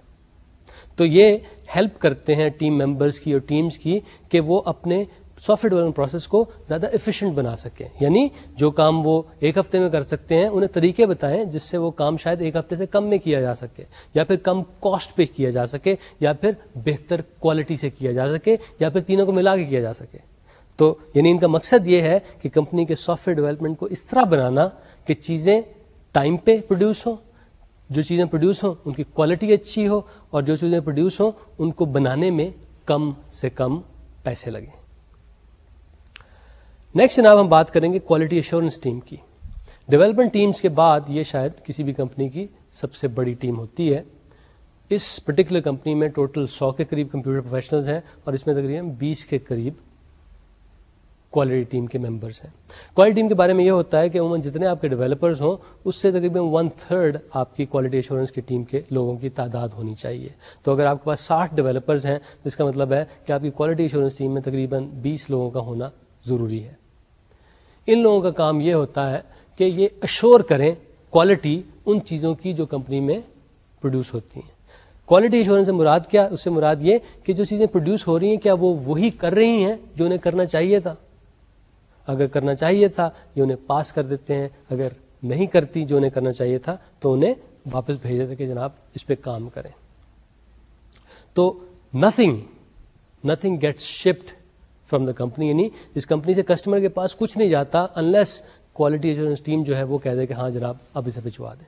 تو یہ ہیلپ کرتے ہیں ٹیم ممبرس کی اور ٹیمز کی کہ وہ اپنے سافٹ ویئر ڈیولپمنٹ پروسیس کو زیادہ ایفیشینٹ بنا سکیں. یعنی جو کام وہ 1 ہفتے میں کر سکتے ہیں انہیں طریقے بتائیں جس سے وہ کام شاید 1 ہفتے سے کم میں کیا جا سکے, یا پھر کم کاسٹ پہ کیا جا سکے, یا پھر بہتر کوالٹی سے کیا جا سکے, یا پھر تینوں کو ملا کے کیا جا سکے. تو یعنی ان کا مقصد یہ ہے کہ کمپنی کے سافٹ ویئر ڈیولپمنٹ کو اس طرح بنانا کہ چیزیں ٹائم پہ پروڈیوس ہوں, جو چیزیں پروڈیوس ہوں ان کی کوالٹی اچھی ہو, اور جو چیزیں پروڈیوس ہوں ان کو بنانے میں کم سے کم پیسے لگیں. نیکسٹ جناب ہم بات کریں گے کوالٹی ایشورنس ٹیم کی. ڈیولپمنٹ ٹیمز کے بعد یہ شاید کسی بھی کمپنی کی سب سے بڑی ٹیم ہوتی ہے. اس پرٹیکولر کمپنی میں ٹوٹل 100 کے قریب کمپیوٹر پروفیشنلز ہیں, اور اس میں تقریباً 20 کے قریب کوالٹی ٹیم کے ممبرس ہیں. کوالٹی ٹیم کے بارے میں یہ ہوتا ہے کہ عموماً جتنے آپ کے ڈیولپرز ہوں اس سے تقریباً 1/3 آپ کی کوالٹی ایشورنس کی ٹیم کے لوگوں کی تعداد ہونی چاہیے. تو اگر آپ کے پاس 60 ڈیولپرز ہیں تو اس کا مطلب ہے کہ آپ کی کوالٹی ایشورنس ٹیم میں تقریباً 20 لوگوں کا ہونا ضروری ہے. ان لوگوں کا کام یہ ہوتا ہے کہ یہ اشور کریں کوالٹی ان چیزوں کی جو کمپنی میں پروڈیوس ہوتی ہیں. کوالٹی ایشورنس سے مراد کیا؟ اس سے مراد یہ کہ جو چیزیں پروڈیوس ہو رہی ہیں کیا وہ وہی کر رہی ہیں جو انہیں کرنا چاہیے تھا. اگر کرنا چاہیے تھا یہ انہیں پاس کر دیتے ہیں, اگر نہیں کرتی جو انہیں کرنا چاہیے تھا تو انہیں واپس بھیج دیتے کہ جناب اس پہ کام کریں. تو nothing gets shipped from the company, یعنی اس کمپنی سے کسٹمر کے پاس کچھ نہیں جاتا unless کوالٹی ایشورنس ٹیم جو ہے وہ کہہ دے کہ ہاں جناب اب اسے بھجوا دیں.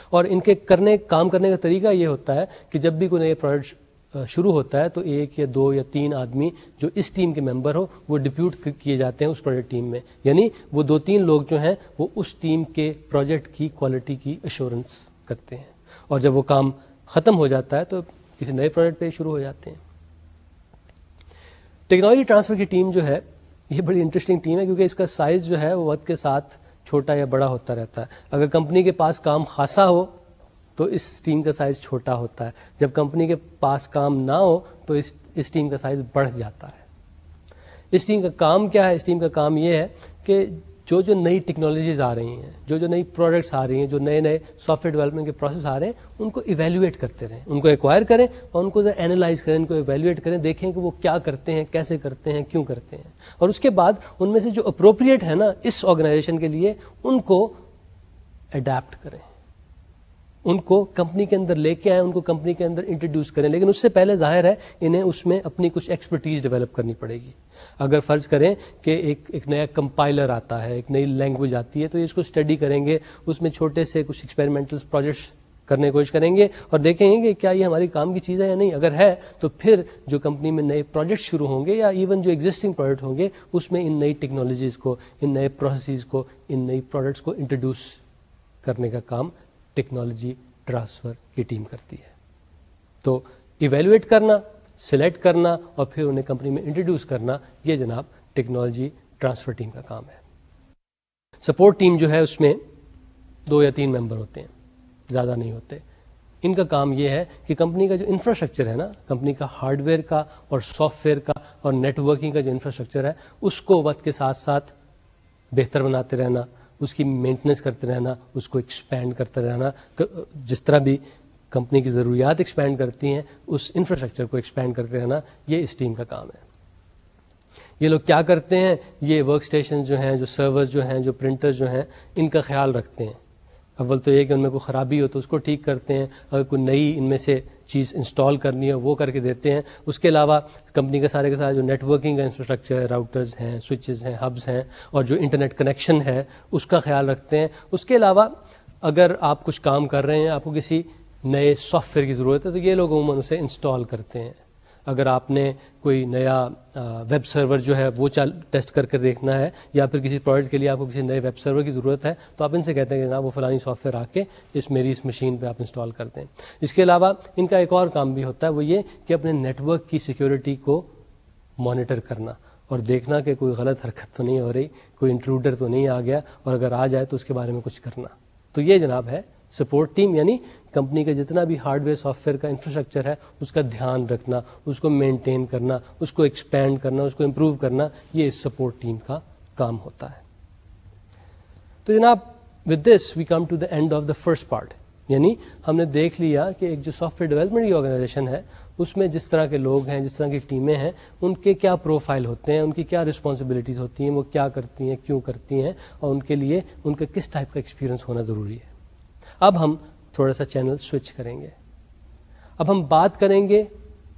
اور ان کے کام کرنے کا طریقہ یہ ہوتا ہے کہ جب بھی کوئی نیا پروجیکٹ شروع ہوتا ہے تو 1 یا 2 یا 3 آدمی جو اس ٹیم کے ممبر ہو وہ ڈپیوٹ کیے جاتے ہیں اس پروجیکٹ ٹیم میں. یعنی وہ 2-3 لوگ جو ہیں وہ اس ٹیم کے پروجیکٹ کی کوالٹی کی ایشورنس کرتے ہیں, اور جب وہ کام ختم ہو جاتا ہے تو کسی نئے پروجیکٹ پہ شروع ہو جاتے ہیں. ٹیکنالوجی ٹرانسفر کی ٹیم جو ہے یہ بڑی انٹرسٹنگ ٹیم ہے کیونکہ اس کا سائز جو ہے وہ وقت کے ساتھ چھوٹا یا بڑا ہوتا رہتا ہے. اگر کمپنی کے پاس کام خاصا ہو تو اس ٹیم کا سائز چھوٹا ہوتا ہے, جب کمپنی کے پاس کام نہ ہو تو اس ٹیم کا سائز بڑھ جاتا ہے. اس ٹیم کا کام کیا ہے؟ اس ٹیم کا کام یہ ہے کہ جو نئی ٹیکنالوجیز آ رہی ہیں, جو نئی پروڈکٹس آ رہی ہیں, جو نئے سافٹ ویئر ڈیولپمنٹ کے پروسیس آ رہے ہیں ان کو ایویلیویٹ کرتے رہیں, ان کو ایکوائر کریں اور ان کو اینالائز کریں, ان کو ایویلیویٹ کریں, دیکھیں کہ وہ کیا کرتے ہیں, کیسے کرتے ہیں, کیوں کرتے ہیں, اور اس کے بعد ان میں سے جو اپروپریٹ ہے نا اس آرگنائزیشن کے لیے ان کو اڈیپٹ کریں, ان کو کمپنی کے اندر لے کے آئیں, ان کو کمپنی کے اندر انٹروڈیوس کریں. لیکن اس سے پہلے ظاہر ہے انہیں اس میں اپنی کچھ ایکسپرٹیز ڈیولپ کرنی پڑے گی. اگر فرض کریں کہ ایک نیا کمپائلر آتا ہے, ایک نئی لینگویج آتی ہے, تو اس کو اسٹڈی کریں گے, اس میں چھوٹے سے کچھ ایکسپیریمنٹل پروجیکٹس کرنے کی کوشش کریں گے اور دیکھیں گے کہ کیا یہ ہماری کام کی چیز ہے یا نہیں. اگر ہے تو پھر جو کمپنی میں نئے پروجیکٹ شروع ہوں گے یا ایون جو ایگزسٹنگ پروجیکٹ ہوں گے اس میں ان نئی ٹیکنالوجیز کو, ان نئے پروسیسز کو, ان نئی پروڈکٹس کو انٹروڈیوس کرنے کا کام ٹیکنالوجی ٹرانسفر کی ٹیم کرتی ہے. تو ایویلویٹ کرنا, سلیکٹ کرنا اور پھر انہیں کمپنی میں انٹروڈیوس کرنا, یہ جناب ٹیکنالوجی ٹرانسفر ٹیم کا کام ہے. سپورٹ ٹیم جو ہے اس میں 2 یا 3 ممبر ہوتے ہیں, زیادہ نہیں ہوتے. ان کا کام یہ ہے کہ کمپنی کا جو انفراسٹرکچر ہے نا, کمپنی کا ہارڈ ویئر کا اور سافٹ ویئر کا اور نیٹ ورکنگ کا جو انفراسٹرکچر ہے اس کو وقت کے ساتھ ساتھ بہتر بناتے رہنا, اس کی مینٹننس کرتے رہنا, اس کو ایکسپینڈ کرتے رہنا. جس طرح بھی کمپنی کی ضروریات ایکسپینڈ کرتی ہیں اس انفراسٹرکچر کو ایکسپینڈ کرتے رہنا, یہ اس ٹیم کا کام ہے. یہ لوگ کیا کرتے ہیں, یہ ورک اسٹیشن جو ہیں, جو سرورز جو ہیں, جو پرنٹر جو ہیں, ان کا خیال رکھتے ہیں. اول تو یہ کہ ان میں کوئی خرابی ہو تو اس کو ٹھیک کرتے ہیں, اگر کوئی نئی ان میں سے چیز انسٹال کرنی ہے وہ کر کے دیتے ہیں. اس کے علاوہ کمپنی کا سارے جو نیٹ ورکنگ کا انفراسٹرکچر, راؤٹرز ہیں, سوئچز ہیں, ہبز ہیں اور جو انٹرنیٹ کنیکشن ہے اس کا خیال رکھتے ہیں. اس کے علاوہ اگر آپ کچھ کام کر رہے ہیں, آپ کو کسی نئے سافٹ ویئر کی ضرورت ہے تو یہ لوگ عموماً اسے انسٹال کرتے ہیں. اگر آپ نے کوئی نیا ویب سرور جو ہے وہ ٹیسٹ کر کے دیکھنا ہے یا پھر کسی پروڈکٹ کے لیے آپ کو کسی نئے ویب سرور کی ضرورت ہے تو آپ ان سے کہتے ہیں کہ جناب وہ فلانی سافٹ ویئر آ کے میری اس مشین پہ آپ انسٹال کر دیں. اس کے علاوہ ان کا ایک اور کام بھی ہوتا ہے, وہ یہ کہ اپنے نیٹ ورک کی سیکیورٹی کو مانیٹر کرنا اور دیکھنا کہ کوئی غلط حرکت تو نہیں ہو رہی, کوئی انٹروڈر تو نہیں آ گیا, اور اگر آ جائے تو اس کے بارے میں کچھ کرنا. تو یہ جناب ہے سپورٹ ٹیم, یعنی کمپنی کا جتنا بھی ہارڈ ویئر سافٹ ویئر کا انفراسٹرکچر ہے اس کا دھیان رکھنا, اس کو مینٹین کرنا, اس کو ایکسپینڈ کرنا, اس کو امپروو کرنا, یہ اس سپورٹ ٹیم کا کام ہوتا ہے. تو جناب with this we come to the end of the first part, یعنی ہم نے دیکھ لیا کہ ایک جو سافٹ ویئر ڈیولپمنٹ کی آرگنائزیشن ہے اس میں جس طرح کے لوگ ہیں, جس طرح کی ٹیمیں ہیں, ان کے کیا پروفائل ہوتے ہیں, ان کی کیا رسپانسبلٹیز ہوتی ہیں, وہ کیا کرتی ہیں, کیوں کرتی ہیں, اور ان کے لیے ان کا کس ٹائپ کا ایکسپیرینس ہونا ضروری ہے. اب ہم تھوڑا سا چینل سوئچ کریں گے. اب ہم بات کریں گے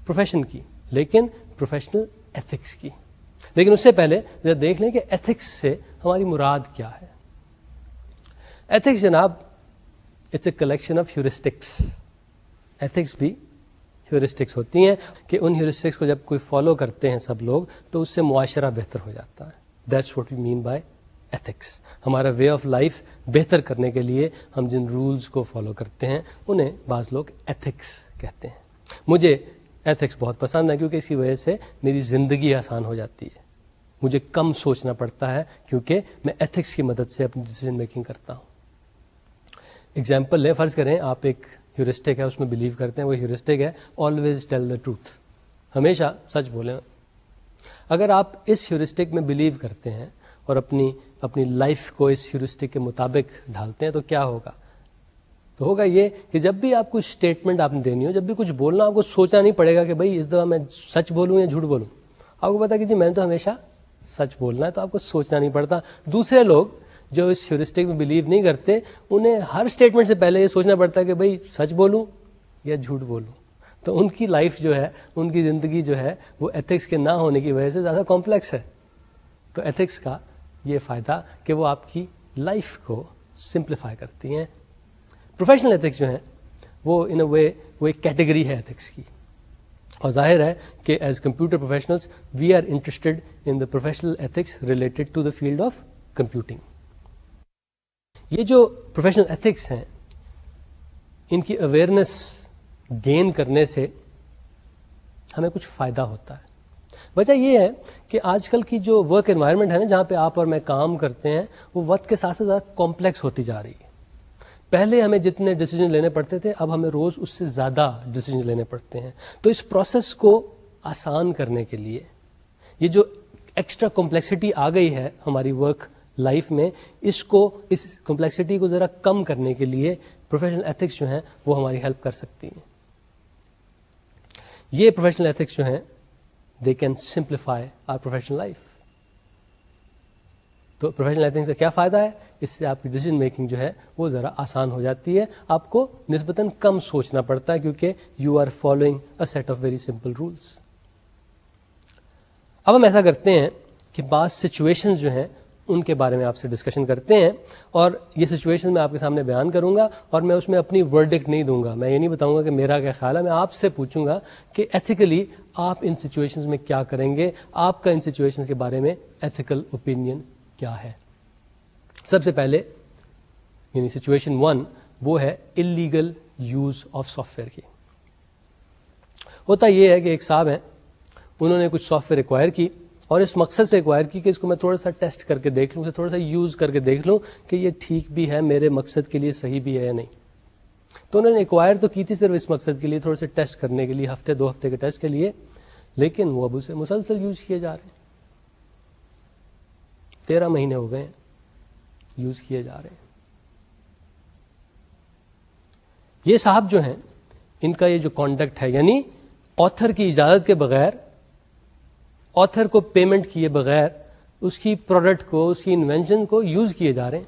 پروفیشن کی, لیکن پروفیشنل ایتھکس کی. لیکن اس سے پہلے ذرا دیکھ لیں کہ ایتھکس سے ہماری مراد کیا ہے. ایتھکس جناب it's a collection of heuristics. Ethics بھی ہیورسٹکس ہوتی ہیں کہ ان ہیورسٹکس کو جب کوئی فالو کرتے ہیں سب لوگ تو اس سے معاشرہ بہتر ہو جاتا ہے. That's what we mean by ethics. ہمارا وے آف لائف بہتر کرنے کے لیے ہم جن رولز کو فالو کرتے ہیں انہیں بعض لوگ ایتھکس کہتے ہیں. مجھے ایتھکس بہت پسند ہے کیونکہ اس کی وجہ سے میری زندگی آسان ہو جاتی ہے. مجھے کم سوچنا پڑتا ہے کیونکہ میں ایتھکس کی مدد سے اپنی ڈیسیژن میکنگ کرتا ہوں. ایگزامپل لیں, فرض کریں آپ ایک ہیورسٹک ہے اس میں بلیو کرتے ہیں, وہ ہیورسٹک ہے آلویز ٹیل دا ٹروتھ, ہمیشہ سچ بولیں. اگر آپ اس ہیورسٹک میں بلیو کرتے ہیں اور اپنی لائف کو اس ہیورسٹک کے مطابق ڈھالتے ہیں تو کیا ہوگا؟ تو ہوگا یہ کہ جب بھی آپ کو اسٹیٹمنٹ آپ نے دینی ہو, جب بھی کچھ بولنا, آپ کو سوچنا نہیں پڑے گا کہ بھائی اس دفعہ میں سچ بولوں یا جھوٹ بولوں. آپ کو پتا کہ جی میں نے تو ہمیشہ سچ بولنا ہے, تو آپ کو سوچنا نہیں پڑتا. دوسرے لوگ جو اس ہیورسٹک میں بلیو نہیں کرتے انہیں ہر اسٹیٹمنٹ سے پہلے یہ سوچنا پڑتا ہے کہ بھائی سچ بولوں یا جھوٹ بولوں. تو ان کی لائف جو ہے, ان کی زندگی جو ہے وہ ایتھکس کے نہ ہونے کی وجہ سے زیادہ کمپلیکس ہے. تو ایتھکس کا یہ فائدہ کہ وہ آپ کی لائف کو سمپلیفائی کرتی ہیں. پروفیشنل ایتھکس جو ہیں وہ ان اے وے وہ ایک کیٹیگری ہے ایتھکس کی, اور ظاہر ہے کہ as computer professionals we are interested in the professional ethics related to the field of computing. یہ جو پروفیشنل ایتھکس ہیں ان کی اویئرنیس گین کرنے سے ہمیں کچھ فائدہ ہوتا ہے. وجہ یہ ہے کہ آج کل کی جو ورک انوائرمنٹ ہے نا, جہاں پہ آپ اور میں کام کرتے ہیں, وہ وقت کے ساتھ زیادہ کمپلیکس ہوتی جا رہی ہے. پہلے ہمیں جتنے ڈیسیجن لینے پڑتے تھے اب ہمیں روز اس سے زیادہ ڈیسیجن لینے پڑتے ہیں. تو اس پروسیس کو آسان کرنے کے لیے یہ جو ایکسٹرا کمپلیکسٹی آ گئی ہے ہماری ورک لائف میں, اس کمپلیکسٹی کو ذرا کم کرنے کے لیے پروفیشنل ایتھکس جو ہیں وہ ہماری ہیلپ کر سکتی ہیں. یہ پروفیشنل ایتھکس جو ہیں they can simplify our professional life. تو پروفیشنل ایتھکس کا کیا فائدہ ہے؟ اس سے آپ کی ڈیسیژن میکنگ جو ہے وہ ذرا آسان ہو جاتی ہے, آپ کو نسبتاً کم سوچنا پڑتا ہے کیونکہ you are following a set of very simple rules. اب ہم ایسا کرتے ہیں کہ بعض سچویشنز جو ہیں ان کے بارے میں آپ سے ڈسکشن کرتے ہیں. اور یہ سچویشن میں آپ کے سامنے بیان کروں گا اور میں اس میں اپنی ورڈکٹ نہیں دوں گا. میں یہ نہیں بتاؤں گا کہ میرا کیا خیال ہے, میں آپ سے پوچھوں گا کہ ایتھیکلی آپ ان سچویشنز میں کیا کریں گے, آپ کا ان سچویشنز کے بارے میں ایتھیکل اوپینین کیا ہے. سب سے پہلے یعنی سچویشن 1 وہ ہے illegal use of soft where کی. ہوتا یہ ہے کہ ایک صاحب ہیں, انہوں نے کچھ سافٹ ویئر ایکوائر کی اور اس مقصد سے ایکوائر کی کہ اس کو میں تھوڑا سا ٹیسٹ کر کے دیکھ لوں, اسے تھوڑا سا یوز کر کے دیکھ لوں کہ یہ ٹھیک بھی ہے, میرے مقصد کے لیے صحیح بھی ہے یا نہیں. تو انہوں نے ایکوائر تو کی تھی صرف اس مقصد کے لیے, تھوڑے سے ٹیسٹ کرنے کے لیے, ہفتے 2 ہفتے کے ٹیسٹ کے لیے, لیکن وہ اب اسے مسلسل یوز کیے جا رہے ہیں. 13 مہینے ہو گئے ہیں یوز کیے جا رہے ہیں. یہ صاحب جو ہیں ان کا یہ جو کانڈکٹ ہے, یعنی آتھر کی اجازت کے بغیر, آتھر کو پیمنٹ کیے بغیر اس کی پروڈکٹ کو, اس کی انوینشن کو یوز کیے جا رہے ہیں.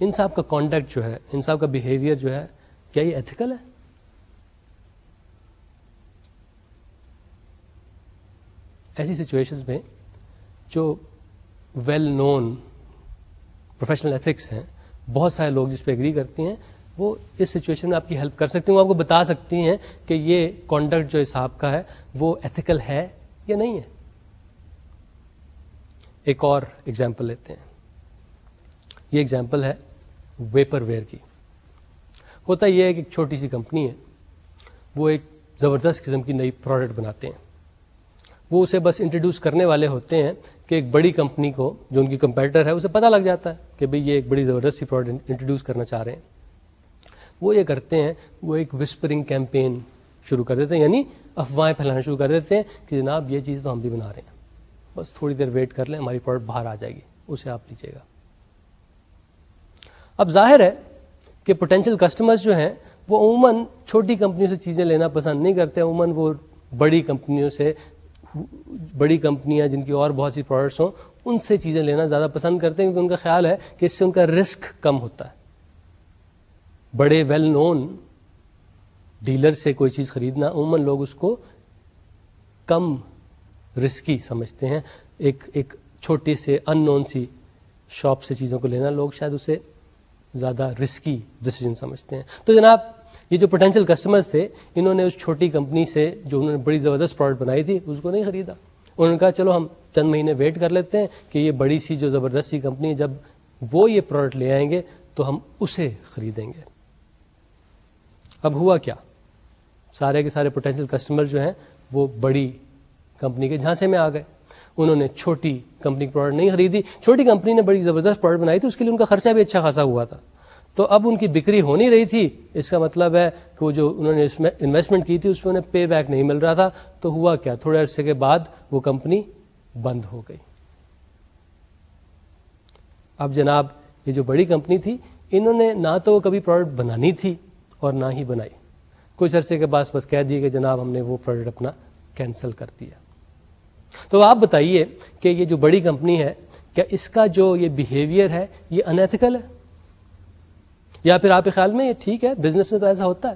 ان صاحب کا کانڈکٹ جو ہے, ان صاحب کا بیہیویئر جو ہے, کیا یہ ایتھیکل ہے؟ ایسی سچویشنز میں جو ویل نون پروفیشنل ایتھکس ہیں, بہت سارے لوگ جس پہ ایگری کرتے ہیں, وہ اس سچویشن میں آپ کی ہیلپ کر سکتے ہیں. وہ آپ کو بتا سکتی ہیں کہ یہ کانڈکٹ جو صاحب کا ہے وہ ایتھیکل ہے یا نہیں ہے. ایک اور ایگزامپل لیتے ہیں. یہ ایگزامپل ہے ویپر ویئر کی. ہوتا یہ ہے کہ ایک چھوٹی سی کمپنی ہے, وہ ایک زبردست قسم کی نئی پروڈکٹ بناتے ہیں. وہ اسے بس انٹروڈیوس کرنے والے ہوتے ہیں کہ ایک بڑی کمپنی کو, جو ان کی کمپیٹر ہے, اسے پتہ لگ جاتا ہے کہ بھئی یہ ایک بڑی زبردست سی پروڈکٹ انٹروڈیوس کرنا چاہ رہے ہیں. وہ یہ کرتے ہیں, وہ ایک وسپرنگ کیمپین شروع کر دیتے ہیں, یعنی افواہیں پھیلانا شروع کر دیتے ہیں کہ جناب یہ چیز تو ہم بھی بنا رہے ہیں, بس تھوڑی دیر ویٹ کر لیں, ہماری پروڈکٹ باہر آ جائے گی, اسے آپ لیجیے گا. اب ظاہر ہے کہ پوٹینشیل کسٹمرز جو ہیں وہ عموماً چھوٹی کمپنیوں سے چیزیں لینا پسند نہیں کرتے. عموماً وہ بڑی کمپنیوں سے, بڑی کمپنیاں جن کی اور بہت سی پروڈکٹس ہوں, ان سے چیزیں لینا زیادہ پسند کرتے ہیں, کیونکہ ان کا خیال ہے کہ اس سے ان کا رسک کم ہوتا ہے. بڑے ویل نون ڈیلر سے کوئی چیز خریدنا عموماً لوگ اس کو کم رسکی سمجھتے ہیں. ایک چھوٹی سے ان نون سی شاپ سے چیزوں کو لینا لوگ شاید اسے زیادہ رسکی ڈیسیجن سمجھتے ہیں. تو جناب یہ جو پوٹینشیل کسٹمرز تھے, انہوں نے اس چھوٹی کمپنی سے جو انہوں نے بڑی زبردست پروڈکٹ بنائی تھی اس کو نہیں خریدا. انہوں نے کہا چلو ہم چند مہینے ویٹ کر لیتے ہیں کہ یہ بڑی سی جو زبردست سی کمپنی ہے, جب وہ یہ پروڈکٹ لے آئیں گے تو ہم اسے خریدیں گے. اب ہوا کیا, سارے کے سارے پوٹینشیل کسٹمر جو ہیں وہ بڑی کمپنی کے جھانسے میں آ گئے. انہوں نے چھوٹی کمپنی کی پروڈکٹ نہیں خریدی. چھوٹی کمپنی نے بڑی زبردست پروڈکٹ بنائی تھی, اس کے لیے ان کا خرچہ بھی اچھا خاصا ہوا تھا. تو اب ان کی بکری ہو نہیں رہی تھی. اس کا مطلب ہے کہ وہ جو انہوں نے انویسٹمنٹ کی تھی اس میں انہیں پے بیک نہیں مل رہا تھا. تو ہوا کیا, تھوڑے عرصے کے بعد وہ کمپنی بند ہو گئی. اب جناب یہ جو بڑی کمپنی تھی, انہوں نے نہ تو کبھی پروڈکٹ بنانی تھی اور نہ ہی بنائی. کچھ عرصے کے بعد بس کہہ دیا کہ جناب ہم نے وہ پروڈکٹ اپنا کینسل کر دیا. تو آپ بتائیے کہ یہ جو بڑی کمپنی ہے, کیا اس کا جو یہ بیہیویئر ہے یہ انیتھیکل ہے, یا پھر آپ کے خیال میں یہ ٹھیک ہے, بزنس میں تو ایسا ہوتا ہے.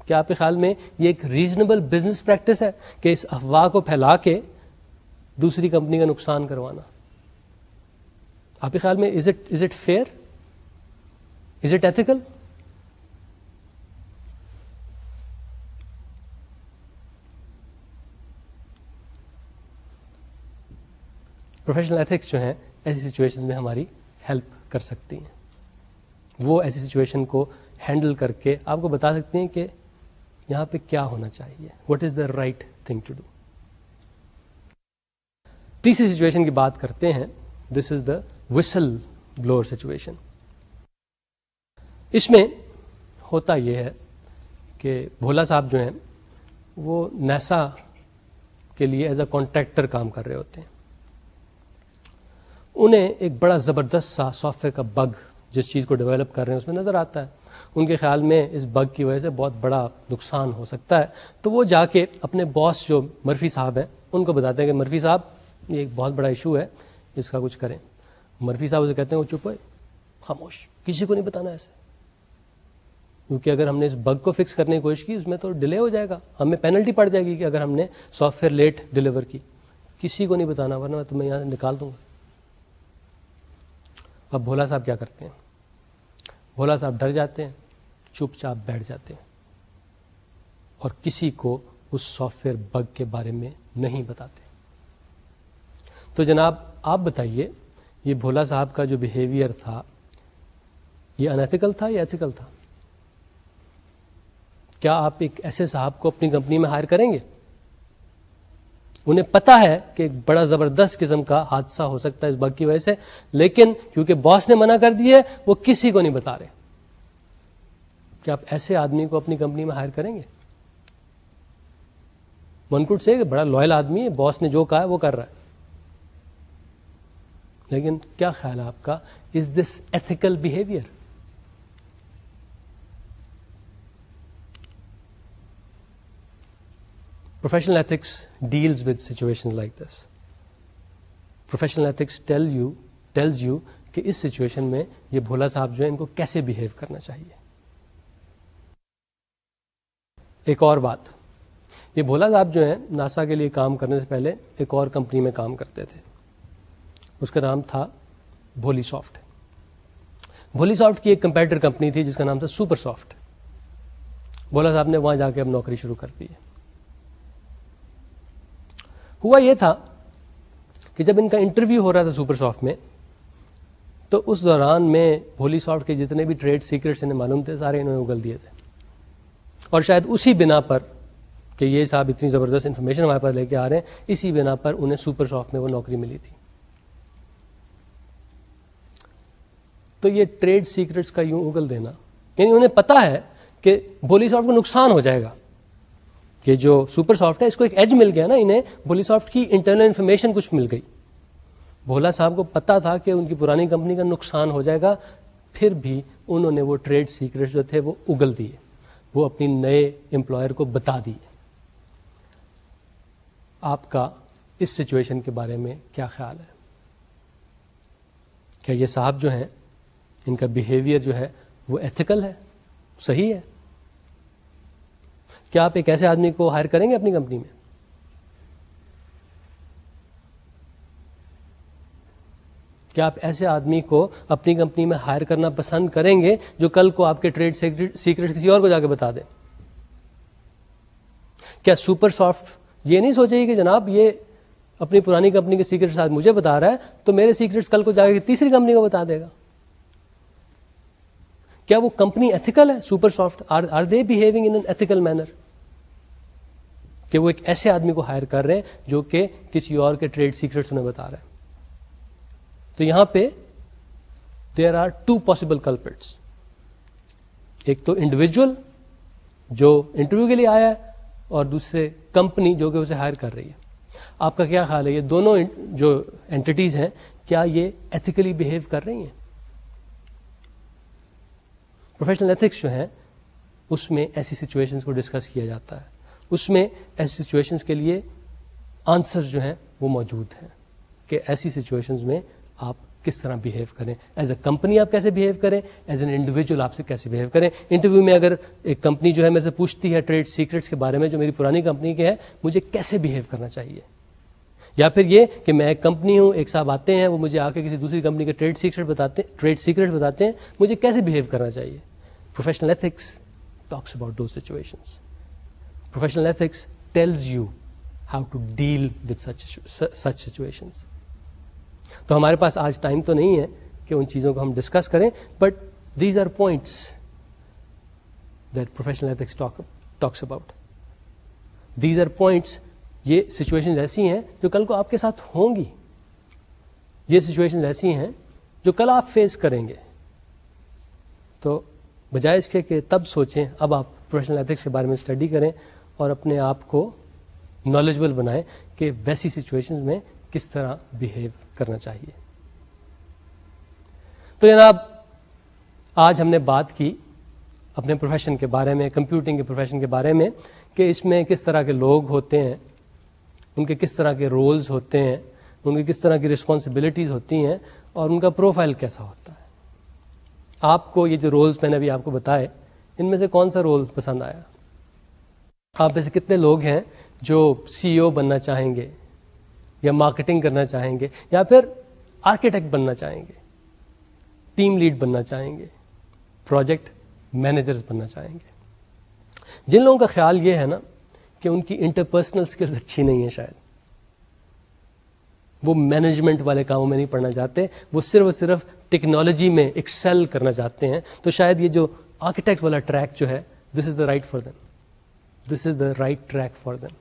کیا آپ کے خیال میں یہ ایک ریزنیبل بزنس پریکٹس ہے کہ اس افواہ کو پھیلا کے دوسری کمپنی کا نقصان کروانا؟ آپ کے خیال میں is it fair, is it ethical? Professional ethics جو ہیں ایسی سچویشنز میں ہماری ہیلپ کر سکتی ہیں. وہ ایسی سچویشن کو ہینڈل کر کے آپ کو بتا سکتے ہیں کہ یہاں پہ کیا ہونا چاہیے, what is the right thing to do. تیسری سچویشن کی بات کرتے ہیں, دس از دا وسل بلور سچویشن. اس میں ہوتا یہ ہے کہ بھولا صاحب جو ہیں وہ نیسا کے لیے ایز اے کانٹریکٹر کام کر رہے ہوتے ہیں. انہیں ایک بڑا زبردست سا سافٹ ویئر کا بگ جس چیز کو ڈیولپ کر رہے ہیں اس میں نظر آتا ہے. ان کے خیال میں اس بگ کی وجہ سے بہت بڑا نقصان ہو سکتا ہے. تو وہ جا کے اپنے باس جو مرفی صاحب ہیں ان کو بتاتے ہیں کہ مرفی صاحب یہ ایک بہت بڑا ایشو ہے, اس کا کچھ کریں. مرفی صاحب اسے کہتے ہیں وہ چپ ہوئے, خاموش, کسی کو نہیں بتانا ایسے, کیونکہ اگر ہم نے اس بگ کو فکس کرنے کی کوشش کی اس میں تو ڈیلے ہو جائے گا, ہمیں پینلٹی پڑ جائے گی کہ اگر ہم نے سافٹ ویئر لیٹ ڈیلیور کی. کسی کو نہیں بتانا ورنہ میں تمہیں یہاں سے نکال دوں گا. اب بھولا صاحب کیا کرتے ہیں؟ بھولا صاحب ڈر جاتے ہیں، چپ چاپ بیٹھ جاتے ہیں اور کسی کو اس سافٹ ویئر بگ کے بارے میں نہیں بتاتے. تو جناب آپ بتائیے، یہ بھولا صاحب کا جو بیہیویئر تھا یہ انیتھیکل تھا یا ایتھیکل تھا؟ کیا آپ ایک ایسے صاحب کو اپنی کمپنی میں ہائر کریں گے؟ انہیں پتا ہے کہ ایک بڑا زبردست قسم کا حادثہ ہو سکتا ہے اس بگ کی وجہ سے، لیکن کیونکہ باس نے منع کر دی ہے وہ کسی کو نہیں بتا رہے. کیا آپ ایسے آدمی کو اپنی کمپنی میں ہائر کریں گے؟ ون کوڈ سے کہ بڑا لوئل آدمی ہے، باس نے جو کہا ہے وہ کر رہا ہے، لیکن کیا خیال ہے آپ کا، is this ethical behaviour? Professional ethics deals with situations like this. Professional ethics tells you کہ اس سچویشن میں یہ بھولا صاحب جو ہے ان کو کیسے بیہیو کرنا چاہیے. ایک اور بات، یہ بھولا صاحب جو ہیں ناسا کے لیے کام کرنے سے پہلے ایک اور کمپنی میں کام کرتے تھے، اس کا نام تھا بھولی سافٹ. بھولی سافٹ کی ایک کمپیٹیٹر کمپنی تھی جس کا نام تھا سپر سافٹ. بھولا صاحب نے وہاں جا کے اب نوکری شروع کر دی ہے. ہوا یہ تھا کہ جب ان کا انٹرویو ہو رہا تھا سپر سافٹ میں، تو اس دوران میں بھولی سافٹ کے جتنے بھی ٹریڈ سیکرٹس انہیں معلوم تھے سارے انہوں نے اگل دیے تھے، اور شاید اسی بنا پر کہ یہ صاحب اتنی زبردست انفارمیشن ہمارے پاس لے کے آ رہے ہیں، اسی بنا پر انہیں سپر سافٹ میں وہ نوکری ملی تھی. تو یہ ٹریڈ سیکرٹس کا یوں اگل دینا، یعنی انہیں پتا ہے کہ بھولی سافٹ کو نقصان ہو جائے گا، کہ جو سپر سافٹ ہے اس کو ایک ایج مل گیا نا، انہیں بھولی سافٹ کی انٹرنل انفارمیشن کچھ مل گئی. بھولا صاحب کو پتا تھا کہ ان کی پرانی کمپنی کا نقصان ہو جائے گا، پھر بھی انہوں نے وہ ٹریڈ سیکرٹ جو تھے وہ اگل دیے، وہ اپنی نئے امپلائر کو بتا دیے. آپ کا اس سچویشن کے بارے میں کیا خیال ہے؟ کیا یہ صاحب جو ہیں ان کا بیہیویئر جو ہے وہ ایتھیکل ہے، صحیح ہے؟ کیا آپ ایک ایسے آدمی کو ہائر کریں گے اپنی کمپنی میں؟ کیا آپ ایسے آدمی کو اپنی کمپنی میں ہائر کرنا پسند کریں گے جو کل کو آپ کے ٹریڈ سیکرٹ کسی اور کو جا کے بتا دے؟ کیا سپر سافٹ یہ نہیں سوچے گی کہ جناب یہ اپنی پرانی کمپنی کے سیکرٹس آج مجھے بتا رہا ہے تو میرے سیکرٹس کل کو جا کے تیسری کمپنی کو بتا دے گا؟ کیا وہ کمپنی ایتھیکل ہے؟ Supersoft are they behaving in an ethical manner کہ وہ ایک ایسے آدمی کو ہائر کر رہے ہیں جو کہ کسی اور کے ٹریڈ سیکرٹس انہیں بتا رہے ہیں؟ تو یہاں پہ there are two possible culprits. ایک تو انڈیویجول جو انٹرویو کے لیے آیا ہے، اور دوسرے کمپنی جو کہ اسے ہائر کر رہی ہے. آپ کا کیا خیال ہے، یہ دونوں جو اینٹیز ہیں کیا یہ ایتھیکلی بیہیو کر رہی ہیں؟ پروفیشنل ایتھکس جو ہیں اس میں ایسی سچویشنز کو ڈسکس کیا جاتا ہے، اس میں ایسی سچویشنز کے لیے آنسر جو ہیں وہ موجود ہیں کہ ایسی سچویشنز میں آپ کس طرح بیہیو کریں. ایز اے کمپنی آپ کیسے بیہیو کریں، ایز این انڈیویجول آپ سے کیسے بیہیو کریں. انٹرویو میں اگر ایک کمپنی جو ہے میرے سے پوچھتی ہے ٹریڈ سیکرٹس کے بارے میں جو میری پرانی کمپنی کے ہے، مجھے کیسے بیہیو کرنا چاہیے. یا پھر یہ کہ میں ایک کمپنی ہوں، ایک صاحب آتے ہیں وہ مجھے آ کے کسی دوسری کمپنی کے ٹریڈ سیکرٹ بتاتے ہیں، مجھے کیسے بیہیو کرنا چاہیے. Professional ethics talks about those situations. Professional ethics tells you how to deal with such situations. تو ہمارے پاس آج ٹائم تو نہیں ہے کہ ان چیزوں کو ہم ڈسکس کریں، but these are points that professional ethics talks about. These are points. یہ سچویشنز ایسی ہیں جو کل کو آپ کے ساتھ ہوں گی، یہ سچویشنز ایسی ہیں جو کل آپ فیس کریں گے. تو بجائے اس کے کہ تب سوچیں، اب آپ پروفیشنل ایتھکس کے بارے میں اسٹڈی کریں اور اپنے آپ کو نالجبل بنائیں کہ ویسی سچویشنز میں کس طرح بیہیو کرنا چاہیے. تو جناب آج ہم نے بات کی اپنے پروفیشن کے بارے میں، کمپیوٹنگ کے پروفیشن کے بارے میں، کہ اس میں کس طرح کے لوگ ہوتے ہیں، ان کے کس طرح کے رولز ہوتے ہیں، ان کی کس طرح کی رسپانسبلٹیز ہوتی ہیں، اور ان کا پروفائل کیسا ہوتا ہے. آپ کو یہ جو رولز میں نے ابھی آپ کو بتائے، ان میں سے کون سا رول پسند آیا؟ آپ میں سے کتنے لوگ ہیں جو سی او بننا چاہیں گے، یا مارکیٹنگ کرنا چاہیں گے، یا پھر آرکیٹیکٹ بننا چاہیں گے؟ ٹیم لیڈ بننا چاہیں گے, پروجیکٹ مینیجرز بننا چاہیں گے. جن لوگوں کا خیال یہ ہے نا کہ ان کی انٹرپرسنل سکلز اچھی نہیں ہیں, شاید وہ مینجمنٹ والے کاموں میں نہیں پڑھنا چاہتے, وہ صرف ٹیکنالوجی میں ایکسیل کرنا چاہتے ہیں, تو شاید یہ جو آرکیٹیکٹ والا ٹریک جو ہے, this is the right for them, this is the right track for them.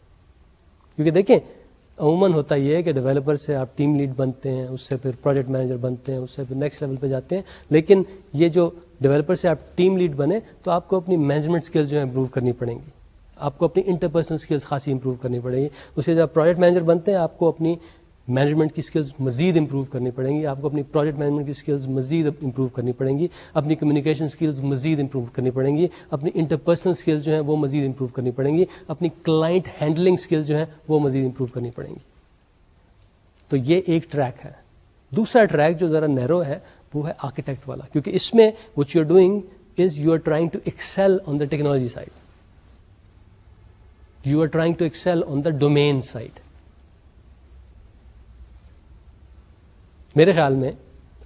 کیونکہ دیکھیں عموماً ہوتا یہ ہے کہ ڈیولپر سے آپ ٹیم لیڈ بنتے ہیں, اس سے پھر پروجیکٹ مینیجر بنتے ہیں, اس سے پھر نیکسٹ لیول پہ جاتے ہیں, لیکن یہ جو ڈیولپر سے آپ ٹیم لیڈ بنے تو آپ کو اپنی مینجمنٹ سکلز جو ہیں امپروو کرنی پڑیں گی, آپ کو اپنی انٹرپرسنل سکلز خاصی امپروو کرنی پڑیں گی. اس کے جب پروجیکٹ مینیجر بنتے ہیں آپ کو اپنی مینجمنٹ کی سکلز مزید امپروو کرنی پڑیں گی, آپ کو اپنی پروجیکٹ مینجمنٹ کی سکلز مزید امپروو کرنی پڑیں گی, اپنی کمیونیکیشن سکلز مزید امپروو کرنی پڑیں گی, اپنی انٹرپرسنل سکلز جو ہیں وہ مزید امپروو کرنی پڑیں گی, اپنی کلائنٹ ہینڈلنگ سکلز جو ہیں وہ مزید امپروو کرنی پڑیں گی. تو یہ ایک ٹریک ہے. دوسرا ٹریک جو ذرا نیرو ہے وہ ہے آرکیٹیکٹ والا, کیونکہ اس میں what you are doing is you are trying to excel on the technology side, you are trying to excel on the domain side. میرے خیال میں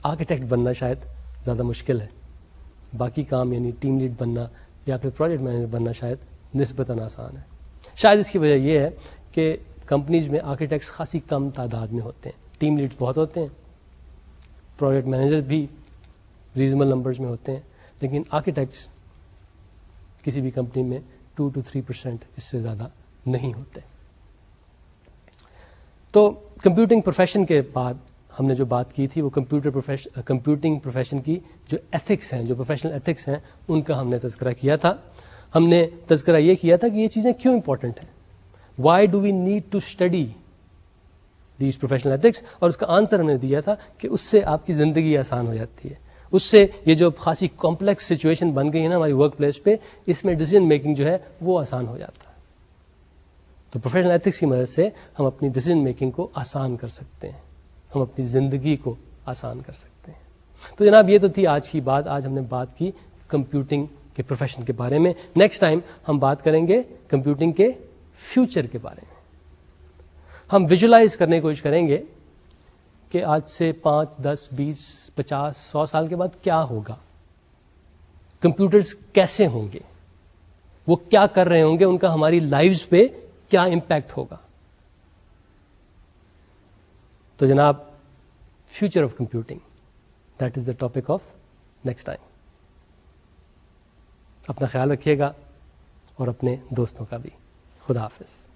آرکیٹیکٹ بننا شاید زیادہ مشکل ہے, باقی کام یعنی ٹیم لیڈ بننا یا پھر پروجیکٹ مینیجر بننا شاید نسبتاً آسان ہے. شاید اس کی وجہ یہ ہے کہ کمپنیز میں آرکیٹیکٹس خاصی کم تعداد میں ہوتے ہیں, ٹیم لیڈز بہت ہوتے ہیں, پروجیکٹ مینیجر بھی ریزنبل نمبرز میں ہوتے ہیں, لیکن آرکیٹیکٹس کسی بھی کمپنی میں 2 to 3% اس سے زیادہ نہیں ہوتے. تو کمپیوٹنگ پروفیشن کے بعد ہم نے جو بات کی تھی وہ کمپیوٹنگ پروفیشن کی جو ایتھکس ہیں, جو پروفیشنل ایتھکس ہیں, ان کا ہم نے تذکرہ کیا تھا. ہم نے تذکرہ یہ کیا تھا کہ یہ چیزیں کیوں امپورٹنٹ ہیں, why do we need to study these professional ethics, اور اس کا آنسر ہم نے دیا تھا کہ اس سے آپ کی زندگی آسان ہو جاتی ہے, اس سے یہ جو خاصی کمپلیکس سچویشن بن گئی ہے نا ہماری ورک پلیس پہ, اس میں ڈیسیجن میکنگ جو ہے وہ آسان ہو جاتا ہے. تو پروفیشنل ایتھکس کی مدد سے ہم اپنی ڈیسیجن میکنگ کو آسان کر سکتے ہیں, ہم اپنی زندگی کو آسان کر سکتے ہیں. تو جناب یہ تو تھی آج کی بات. آج ہم نے بات کی کمپیوٹنگ کے پروفیشن کے بارے میں. نیکسٹ ٹائم ہم بات کریں گے کمپیوٹنگ کے فیوچر کے بارے میں. ہم ویژولائز کرنے کی کوشش کریں گے کہ آج سے 5, 10, 20, 50, 100 سال کے بعد کیا ہوگا, کمپیوٹرز کیسے ہوں گے, وہ کیا کر رہے ہوں گے, ان کا ہماری لائفز پہ کیا امپیکٹ ہوگا. تو جناب future of computing, that is the topic of next time. اپنا خیال رکھیے گا اور اپنے دوستوں کا بھی. خدا حافظ.